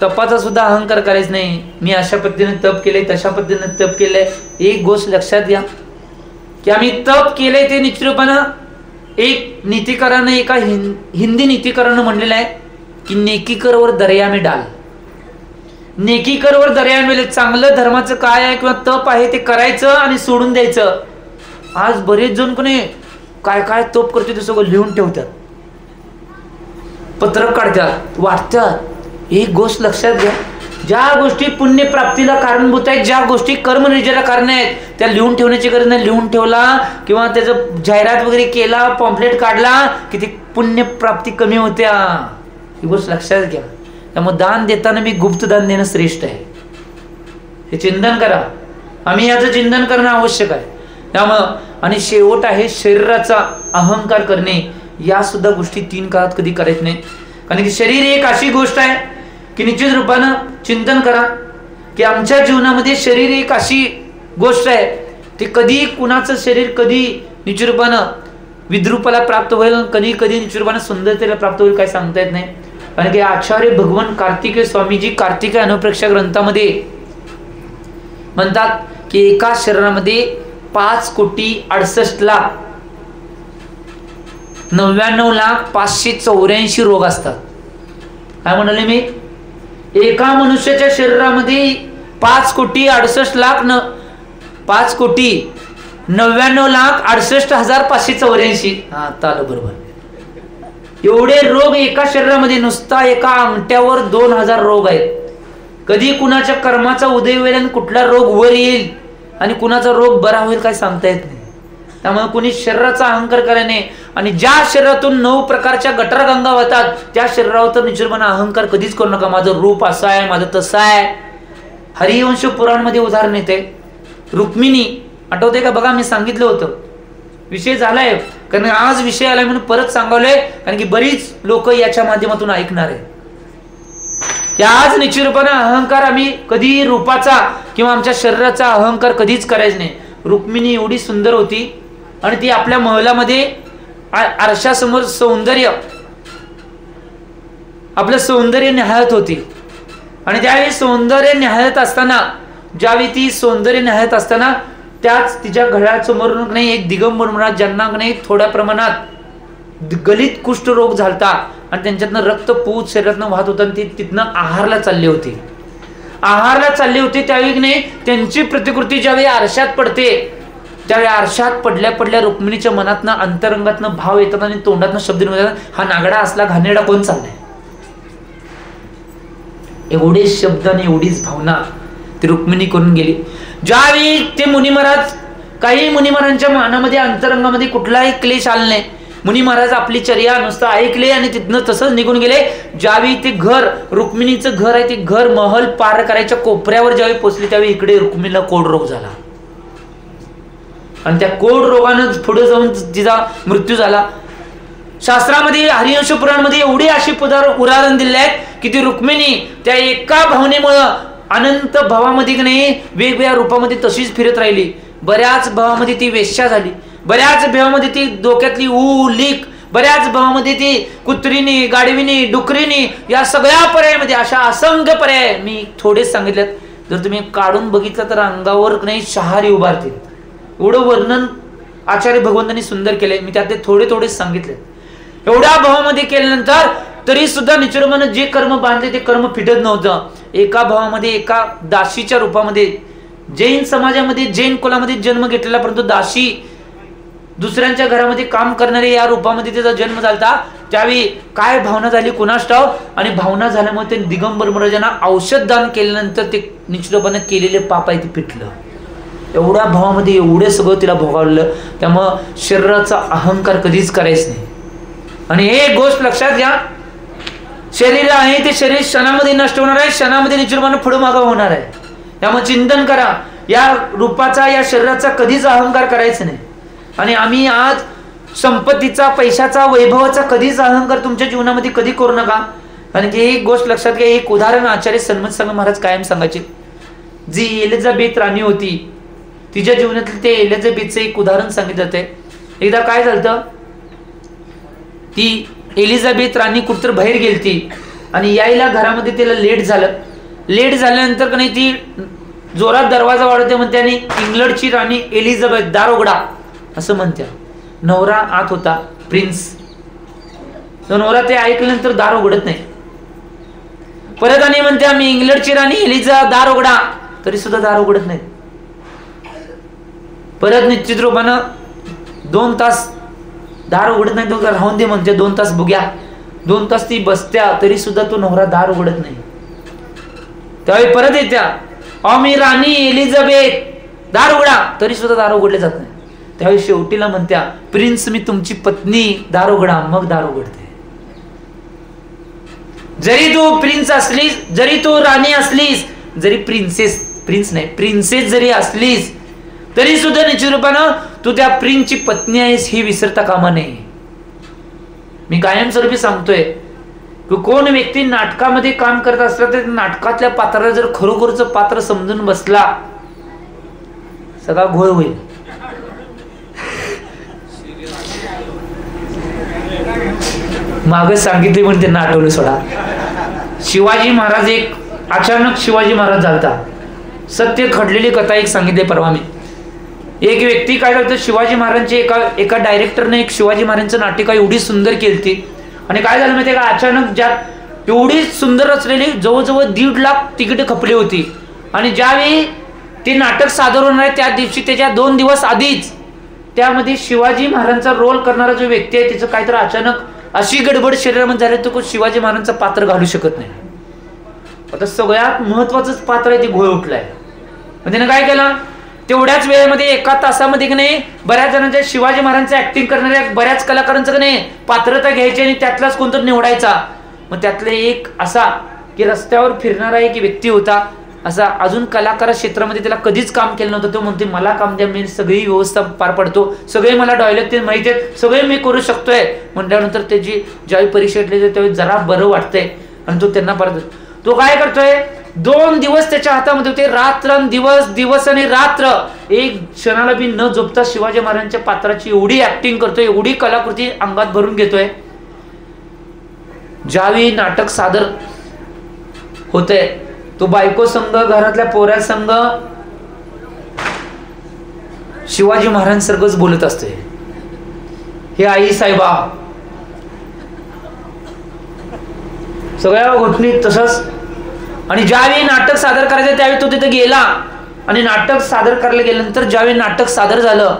तपाचा सुद्धा अहंकार करायचा नाही. मी अशा पद्धतीने तप केले, तशा पद्धतीने तप केलंय. एक गोष्ट लक्षात घ्या की आम्ही तप केलंय ते निश्चितपणे एक नीतिकारानं एका हिंदी नीतिकारानं म्हणलेलं आहे की नेकी कर वर दर्या में डाल. नेकी कर वर दर्या में. चांगलं धर्माचं काय आहे किंवा तप आहे ते करायचं आणि सोडून द्यायचं. आज बरेच जण कोणी काय काय तप करते ते सगळं लिहून ठेवतात, पत्रक काढतात, वाटतात. एक गोष्ट लक्षात घ्या, ज्या गोष्टी पुण्य प्राप्तीला कारणभूत आहेत, ज्या गोष्टी कर्मनिर्जला कारण आहेत त्या लिहून ठेवण्याची गरज नाही. लिहून ठेवला किंवा त्याचं जाहिरात वगैरे केला, पॉम्पलेट काढला की ती पुण्य प्राप्ती कमी होत्या. ही गोष्ट लक्षात घ्या. त्यामुळे दान देताना मी गुप्त दान देणं श्रेष्ठ आहे, हे चिंतन करा. आम्ही याचं चिंतन करणं आवश्यक आहे. त्यामुळं आणि शेवट आहे शरीराचा अहंकार करणे. या सुद्धा गोष्टी 3 काळात कधी करायच नाही. कारण की शरीर एक अशी गोष्ट आहे की निश्चित रूपानं चिंतन करा की आमच्या जीवनामध्ये शरीर एक अशी गोष्ट आहे ते कधी कुणाचं शरीर कधी निश्चित रूपानं विद्रूपाला प्राप्त होईल, कधी कधी निश्चित रूपानं सुंदरतेला प्राप्त होईल, काय सांगता येत नाही. कारण की आचार्य भगवान कार्तिकेय स्वामीजी कार्तिकेय अनुप्रेक्षा ग्रंथामध्ये म्हणतात की एका शरीरामध्ये 5,99,584 रोग असतात. काय म्हणाले मी? एका मनुष्याच्या शरीरामध्ये 5,99,68,584. हा आलं बरोबर. एवढे रोग एका शरीरामध्ये, नुसता एका अंगठ्यावर 2,000 रोग आहेत. कधी कुणाच्या कर्माचा उदय होईल आणि कुठला रोग वर येईल आणि कुणाचा रोग बरा होईल काय सांगता येत नाही. त्यामुळे कुणी शरीराचा अहंकार करायने आणि ज्या शरीरातून 9 प्रकारच्या गटारगंगा वाहतात त्या शरीरावर तर निश्चितपणे अहंकार कधीच करू नका. माझं रूप असं आहे, माझं तसं आहे. हरिवंश पुराण मध्ये उदाहरण येते. रुक्मिणी आठवते का? बघा मी सांगितलं होतं विषय झालाय, कारण आज विषय आलाय म्हणून परत सांगवलंय, कारण की बरीच लोक याच्या माध्यमातून ऐकणार आहे. आज निश्चित रूपाने अहंकार आम्ही कधी रूपाचा किंवा आमच्या शरीराचा अहंकार कधीच करायच नाही. रुक्मिणी एवढी सुंदर होती आणि ती आपल्या महलामध्ये आरशासमोर आपलं सौंदर्य निहाळत होती. आणि त्यावेळी सौंदर्य निहाळत असताना, ज्यावेळी ती सौंदर्य निहाळत असताना त्याच तिच्या घरासमोरून नाही एक दिगंबर म्हणा ज्यांना नाही थोड्या प्रमाणात गलित कुष्ठरोग झालता आणि त्यांच्यातनं रक्त पूत शरीरातनं वाहत होतं आणि ती तिथनं आहारला चालली होती. त्यावेळी नाही त्यांची प्रतिकृती ज्यावेळी आरशात पडते त्यावेळी आरशात पडल्या रुक्मिणीच्या मनातनं अंतरंगातनं भाव येतात आणि तोंडातनं शब्द निघतात, हा नागडा असला घाणेरडा कोण चाललाय. एवढे शब्द आणि एवढीच भावना ती रुक्मिणी करून गेली. ज्यावेळी ते मुनी महाराज, काही मुनी महाराजांच्या मनामध्ये अंतरंगामध्ये कुठलाही क्लेश आला नाही. मुनी महाराज आपली चर्या नुसतं ऐकले आणि तिथनं तसंच निघून गेले. ज्यावेळी ते घर, रुक्मिणीचं घर आहे, ते घर महल पार करायच्या कोपऱ्यावर ज्यावेळी पोहोचले त्यावेळी इकडे रुक्मिणीला कोड रोग झाला आणि त्या कोड रोगानं पुढे जाऊन तिचा मृत्यू झाला. शास्त्रामध्ये हरिवंश पुराणमध्ये एवढी अशी उदाहरण दिले आहेत की ती रुक्मिणी त्या एका भावनेमुळं अनंत भावामध्ये नाही वेगवेगळ्या रूपामध्ये तशीच फिरत राहिली. बऱ्याच भावामध्ये ती वेश्या झाली, बऱ्याच भावामध्ये ती डोक्यातली लीक, बऱ्याच भावामध्ये ती कुत्रीनी, गाडविनी, डुकरीनी, या सगळ्या पर्यायामध्ये अशा असंख्य पर्याय मी थोडेच सांगितलेत. जर तुम्ही काढून बघितलं तर अंगावर नाही शहारी उभारतील. एवढं वर्णन आचार्य भगवंतांनी सुंदर केले. मी त्यातले थोडे सांगितले. एवढ्या भावामध्ये केल्यानंतर तरी सुद्धा निश्चितपणे जे कर्म बांधले ते कर्म फिटत नव्हतं. एका भावामध्ये एका दासीच्या रूपामध्ये जैन समाजामध्ये जैन कुलामध्ये जन्म घेतलेला, परंतु दासी दुसऱ्यांच्या घरामध्ये काम करणारे या रूपामध्ये त्याचा जन्म झाला. त्यावेळी काय भावना झाली कुणास ठाव, आणि भावना झाल्यामुळे ते दिगंबर महाराजांना औषध दान केल्यानंतर ते निश्चितपणे केलेले पाप आहे ते पिटलं. एवढ्या भावामध्ये एवढे सगळं तिला भोगावलं. त्यामुळं शरीराचा अहंकार कधीच करायच नाही. आणि एक गोष्ट लक्षात घ्या, शरीर आहे ते शरीर क्षणामध्ये नष्ट होणार आहे, क्षणामध्ये निश्चितपणे पुढे मागं होणार आहे. त्यामुळे चिंतन करा, या रूपाचा या शरीराचा कधीच अहंकार करायचा नाही. आणि आम्ही आज संपत्तीचा, पैशाचा, वैभवाचा कधीच अहंकार तुमच्या जीवनामध्ये कधी करू नका. आणि एक गोष्ट लक्षात घ्या, एक उदाहरण आचार्य सन्मत संघ महाराज कायम सांगायचे. जी एलिझाबेथ राणी होती तिच्या जीवनातलं ते एलिझाबेथचं एक उदाहरण सांगितलं जाते. एकदा काय झालं, ती एलिझाबेथ राणी कुठतर बाहेर गेलती आणि यायला घरामध्ये तिला लेट झाल्यानंतर नाही ती जोरात दरवाजा वाढवते म्हणते आणि इंग्लंडची राणी एलिझाबेथ दार उघडा असं म्हणते. नवरा आत होता, प्रिन्स. तो नवरा ते ऐकल्यानंतर दार उघडत नाही. परत आणि म्हणते आम्ही इंग्लंडची राणी एलिझा दार उघडा, तरी सुद्धा दार उघडत नाही. परत निश्चित रूपानं 2 तास दार उघडत नाही. तो राहून दे म्हणते, 2 तास बघ्या. 2 तास ती बसत्या तरी सुद्धा तो नवरा दार उघडत नाही. त्यावेळी परत येत्या, मी राणी एलिझाबेथ दार उघडा, तरी सुद्धा दार उघडले जात नाही. त्यावेळी शेवटीला म्हणत्या, प्रिन्स मी तुमची पत्नी, दार उघडा. मग दार उघडते. जरी तू प्रिन्स असलीस, जरी तू राणी असलीस, जरी प्रिन्सेस जरी असलीस तरी सुद्धा निश्चित रूपानं तू त्या प्रिन्सची पत्नी आहेस ही विसरता कामा नये. मी कायमस्वरूपी सांगतोय की कोण व्यक्ती नाटकामध्ये काम करत असला तर नाटकातल्या पात्राला जर खरोखरच पात्र समजून बसला सगळा घोळ होईल. मागे सांगितले म्हणून त्यांना आठवलं सोडा. शिवाजी महाराज एक अचानक शिवाजी महाराज झालता. सत्य घडलेली कथा एक सांगितली परवा मी. एक व्यक्ती काय करतो, शिवाजी महाराजांचे एका डायरेक्टरने एक शिवाजी महाराजांचं नाटिका एवढी सुंदर केली आणि काय झालं माहिती का, अचानक ज्यात एवढी सुंदर रचलेली जवळजवळ 1.5 लाख तिकीट खपली होती आणि ज्यावेळी ते नाटक सादर होणार आहे त्या दिवशी त्याच्या 2 दिवस आधीच त्यामध्ये शिवाजी महाराजांचा रोल करणारा जो व्यक्ती आहे त्याचं काहीतरी अचानक अशी गडबड शरीरामध्ये झाली तो शिवाजी महाराजांचं पात्र घालू शकत नाही. आता सगळ्यात महत्वाचंच पात्र आहे ते घोळ उठलाय. त्याने काय केलं, तेवढ्याच वेळेमध्ये 1 तासामध्ये की नाही बऱ्याच जणांच्या शिवाजी महाराजांचं ऍक्टिंग करणाऱ्या बऱ्याच कलाकारांचं की नाही पात्रता घ्यायची आणि त्यातलाच कोणतं निवडायचा. मग त्यातले एक असा की रस्त्यावर फिरणारा एक व्यक्ती होता, असा अजून कलाकार क्षेत्रामध्ये त्याला कधीच काम केलं नव्हतं. तो म्हणते मला काम द्या, मी सगळी व्यवस्था पार पडतो, सगळे मला डायलॉग ते माहिती आहेत, सगळे मी करू शकतोय. म्हटल्यानंतर त्याची ज्यावेळी परीक्षा घेतली त्यावेळी जरा बरं वाटतंय आणि तो त्यांना परत तो काय करतोय, 2 दिवस त्याच्या हातामध्ये होते, रात्रंदिवस, दिवस आणि रात्र, एक क्षणाला बी न झोपता शिवाजी महाराजांच्या पात्राची एवढी ऍक्टिंग करतोय, एवढी कलाकृती अंगात भरून घेतोय. ज्यावेळी नाटक सादर होतंय तो बायको संघ, घरातल्या पोऱ्या संघ शिवाजी महाराजांसारखंच बोलत असते, हे आई साहेबा, सगळ्या घटनेत तसंच. आणि ज्यावेळी नाटक सादर करायचं त्यावेळी तो तिथे गेला आणि नाटक सादर करायला गेल्यानंतर ज्यावेळी नाटक सादर झालं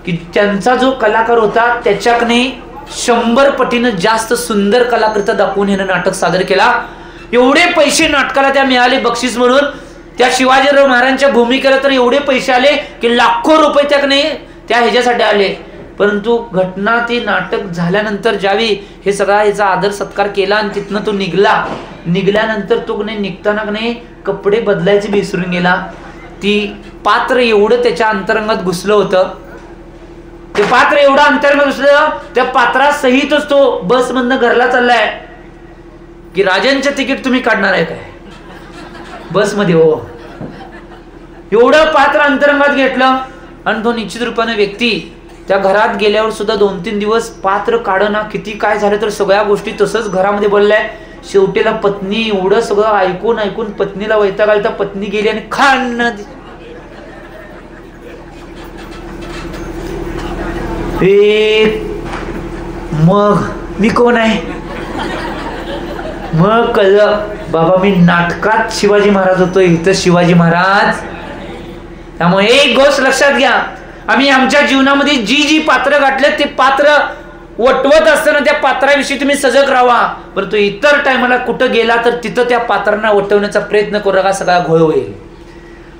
की त्यांचा जो कलाकार होता त्याच्याकडे 100 पटीनं जास्त सुंदर कलाकृती दाखवून यानं नाटक सादर केला. एवढे पैसे नाटकाला त्या मिळाले बक्षीस म्हणून. त्या शिवाजीराव महाराजांच्या भूमिकेला तर एवढे पैसे आले की लाखो रुपये त्याकडे त्या ह्याच्यासाठी आले. परंतु घटना ती नाटक झाल्यानंतर ज्यावेळी हे सगळा याचा आदर सत्कार केला आणि तिथनं तो निघल्यानंतर तो निघताना कपडे बदलायचे विसरून गेला. ती पात्र एवढं त्याच्या अंतरंगात घुसलं होतं, ते पात्र एवढं अंतरंगात घुसलं, त्या पात्रासहितच तो बस मधनं घरला चाललाय की राजांचं तिकीट तुम्ही काढणार आहे काय बस मध्ये, हो एवढं पात्र अंतरंगात घेतलं. आणि तो निश्चित रूपाने व्यक्ती त्या घरात गेल्यावर सुद्धा 2-3 दिवस पात्र काढना, किती काय झालं तर सगळ्या गोष्टी तसंच घरामध्ये बोललाय. शेवटीला पत्नी एवढं सगळं ऐकून पत्नीला वैताग आला, पत्नी गेली आणि खान मग मी कोण आहे, मग कळलं बाबा मी नाटकात शिवाजी महाराज होतो, इथं शिवाजी महाराज. त्यामुळे एक गोष्ट लक्षात घ्या, आम्ही आमच्या जीवनामध्ये जी पात्र गाठले ते पात्र वटवत असताना त्या पात्राविषयी तुम्ही सजग राहा. परंतु इतर टायमाला कुठं गेला तर तिथं त्या पात्रांना वटवण्याचा प्रयत्न करू नका, सगळा घोळ होईल.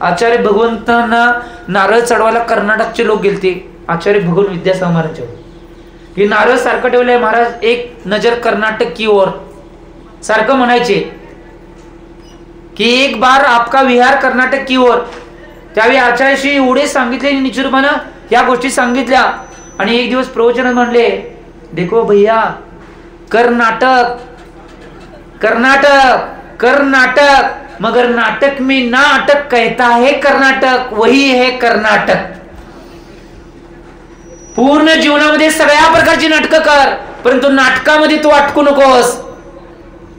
आचार्य भगवंतांना नारळ चढवायला कर्नाटकचे लोक गेलते आचार्य भगवान विद्यासागर महाराजांच्यावर, की नारळ सारखं ठेवलंय महाराज, एक नजर कर्नाटक की ओर, सारखं म्हणायचे की एक बार आपका विहार कर्नाटक की ओर. त्यावेळी आचार्यशी एवढे सांगितले निचुरपणा या गोष्टी सांगितल्या. आणि एक दिवस प्रवचनात म्हणले, देखो भैया कर्नाटक कर्नाटक कर्नाटक मगर नाटक में ना अटक कहता है कर्नाटक, वही है कर्नाटक. पूर्ण जीवनामध्ये सगळ्या प्रकारची नाटकं कर, परंतु नाटकामध्ये तू अटकू नकोस.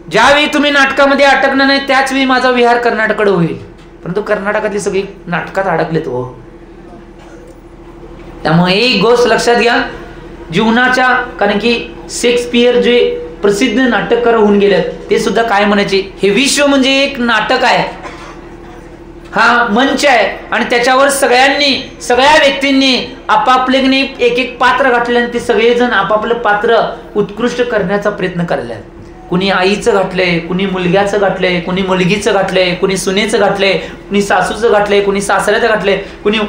ज्यावेळी तुम्ही नाटकामध्ये अटकणार नाही त्याच वेळी माझा विहार कर्नाटककडे होईल. परंतु कर्नाटकातली सगळी नाटकात अडकलेत हो. त्यामुळे एक गोष्ट लक्षात घ्या जीवनाच्या, कारण की शेक्सपियर जे प्रसिद्ध नाटककार होऊन गेलेत ते सुद्धा काय म्हणायचे, हे विश्व म्हणजे एक नाटक आहे, हा मंच आहे आणि त्याच्यावर सगळ्या व्यक्तींनी आपापले एक एक पात्र घातले आणि ते सगळेजण आपापलं पात्र उत्कृष्ट करण्याचा प्रयत्न करले. कुणी आईचं घातलंय, कुणी मुलग्याचं घातलंय, कुणी मुलगीचं घातलंय, कुणी सुनेचं घातलंय, कुणी सासूचं घातलंय, कुणी सासऱ्याचं घातलंय, कुणी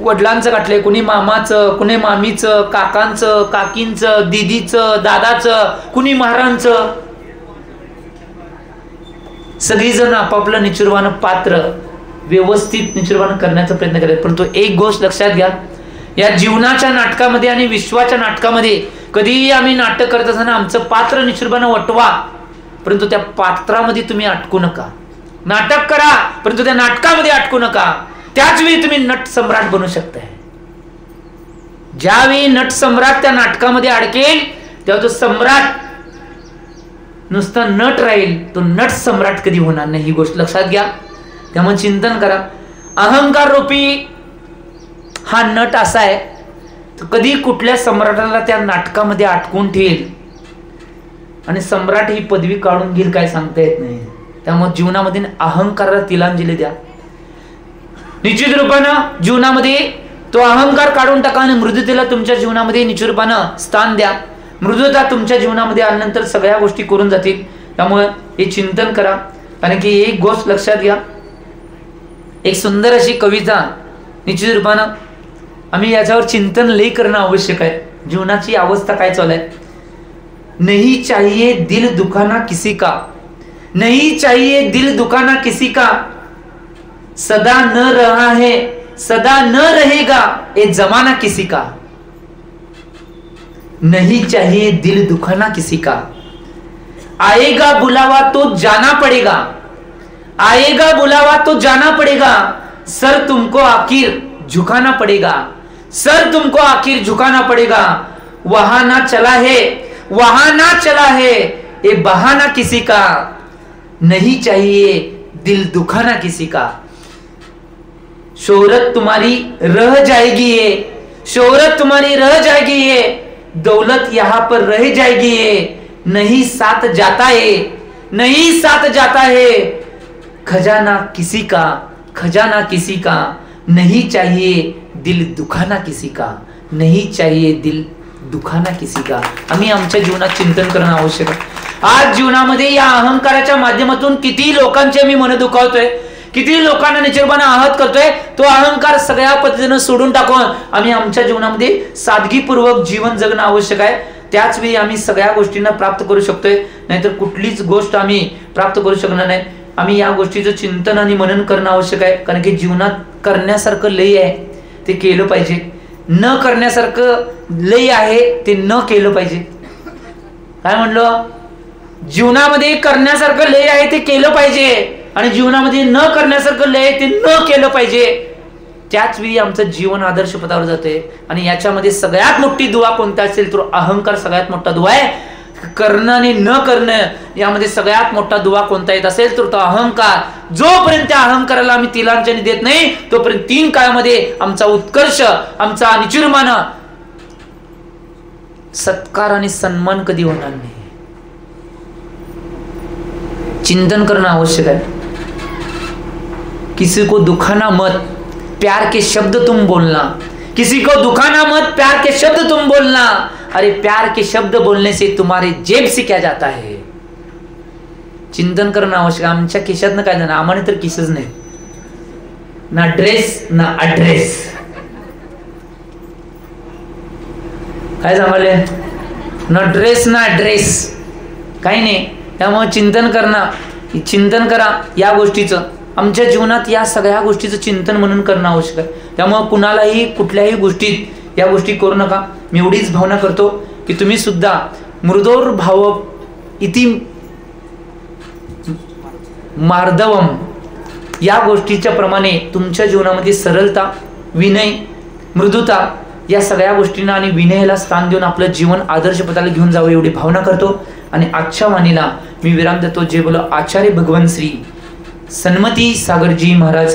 वडिलांचं घातलंय, कुणी मामाचं, कुणी मामीचं, काकांचं, काकींचं, दीदीचं, दादाचं, कुणी महारांचं. सगळीजण आपापलं निचुरवानं पात्र व्यवस्थित निचुरवानं करण्याचा प्रयत्न करतात. परंतु एक गोष्ट लक्षात घ्या, या जीवनाच्या नाटकामध्ये आणि विश्वाच्या नाटकामध्ये कधीही आम्ही नाटक करत असताना आमचं पात्र निश्चितपणे वटवा, परंतु त्या पात्रामध्ये तुम्ही अटकू नका. नाटक करा परंतु त्या नाटकामध्ये अटकू नका. त्याच वेळी तुम्ही नट सम्राट बनू शकताय. ज्यावेळी नट सम्राट त्या नाटकामध्ये अडकेल तेव्हा तो सम्राट नुसता नट राहील, तो नट सम्राट कधी होणार नाही. ही गोष्ट लक्षात घ्या. त्यामुळे चिंतन करा. अहंकार रूपी हा नट असा आहे, तो कधी कुठल्या सम्राटाला त्या नाटकामध्ये अटकून ठेवेल आणि सम्राट ही पदवी काढून घेईल काय सांगता येत नाही. त्यामुळे जीवनामध्ये अहंकाराला तिलांजली द्या. निश्चित रूपानं जीवनामध्ये तो अहंकार काढून टाका आणि मृदुतेला तुमच्या जीवनामध्ये निश्चित रूपानं स्थान द्या. मृदुता तुमच्या जीवनामध्ये आल्यानंतर सगळ्या गोष्टी करून जातील. त्यामुळे हे चिंतन करा. कारण की एक गोष्ट लक्षात घ्या, एक सुंदर अशी कविता निश्चित रूपानं आम्ही याच्यावर चिंतन लई करणं आवश्यक आहे. जीवनाची अवस्था काय चालू आहे. नहीं चाहिए दिल दुखाना किसी का, नहीं चाहिए दिल दुखाना किसी का, सदा न रहा है सदा न रहेगा ये जमाना किसी का. नहीं चाहिए दिल दुखाना किसी का, आएगा बुलावा तो जाना पड़ेगा, आएगा बुलावा तो जाना पड़ेगा, सर तुमको आखिर झुकाना पड़ेगा, सर तुमको आखिर झुकाना पड़ेगा. वहां ना चला है, वहां ना चला है ये बहाना किसी का, नहीं चाहिए दिल दुखाना किसी का. शोहरत तुम्हारी रह जाएगी ये, शोहरत तुम्हारी रह जाएगी ये, दौलत यहां पर रह जाएगी ये, नहीं साथ जाता है, नहीं साथ जाता है, खजाना किसी का, खजाना किसी का, नहीं चाहिए दिल दुखाना किसी का, नहीं चाहिए दिल दुखाना किसी का. आम्ही आमच्या जीवनात चिंतन करणं आवश्यक आहे. आज जीवनामध्ये या अहंकाराच्या माध्यमातून किती लोकांचे मी मन दुखावतोय, किती लोकांना निश्चितपणे आहत करतोय. तो अहंकार सगळ्या पद्धतीने सोडून टाकून आम्ही आमच्या जीवनामध्ये सादगीपूर्वक जीवन जगणं आवश्यक आहे. त्याच वेळी आम्ही सगळ्या गोष्टींना प्राप्त करू शकतोय, नाहीतर कुठलीच गोष्ट आम्ही प्राप्त करू शकणार नाही. आम्ही या गोष्टीचं चिंतन आणि मनन करणं आवश्यक आहे. कारण की जीवनात करण्यासारखं लय आहे ते केलं पाहिजे, न करण्यासारखं लय आहे ते न केलं पाहिजे. काय म्हणलं, जीवनामध्ये करण्यासारखं लय आहे ते केलं पाहिजे आणि जीवनामध्ये न करण्यासारखं लय ते न केलं पाहिजे. त्याच वेळी आमचं जीवन आदर्श पदावर जाते. आणि याच्यामध्ये सगळ्यात मोठी दुवा कोणता असेल तर अहंकार सगळ्यात मोठा दुवा आहे. करणं आणि न करणं यामध्ये सगळ्यात मोठा दुवा कोणता येत असेल तर तो अहंकार. जोपर्यंत त्या अहंकाराला आम्ही तिलांजली देत नाही तोपर्यंत 3 काळामध्ये आमचा उत्कर्ष, आमचा निचुरमान, सत्कार आणि सन्मान कधी होणार नाही. चिंतन करणं आवश्यक आहे. किसी को दुखाना मत, प्यार के शब्द तुम बोलना, किसी को दुखाना मत, प्यार के शब्द तुम बोलना. अरे प्यार के शब्द बोलने से तुम्हारे जेब से क्या जाता है. चिंतन करणं आवश्यक. आमच्या खिशातनं काय जाणार, आम्हाला तर किसच नाही, ना ड्रेस ना ऍड्रेस. काय सांगाले, ना ड्रेस ना ऍड्रेस, काही नाही. त्यामुळे चिंतन करणं, चिंतन करा या गोष्टीचं. आमच्या जीवनात या सगळ्या गोष्टीचं चिंतन म्हणून करणं आवश्यक आहे. त्यामुळे कुणालाही कुठल्याही गोष्टीत या गोष्टी करू नका. मी एवढीच भावना करतो की तुम्ही सुद्धा मृदोर भाव इति मार्दवम या गोष्टीच्या प्रमाणे तुमच्या जीवनामध्ये सरलता, विनय, मृदुता या सगळ्या गोष्टींना आणि विनयाला स्थान देऊन आपलं जीवन आदर्श पदाला घेऊन जावं एवढी भावना करतो. आणि आजच्या वाणीला मी विराम देतो. जे बोलो आचार्य भगवान श्री सन्मती सागरजी महाराज की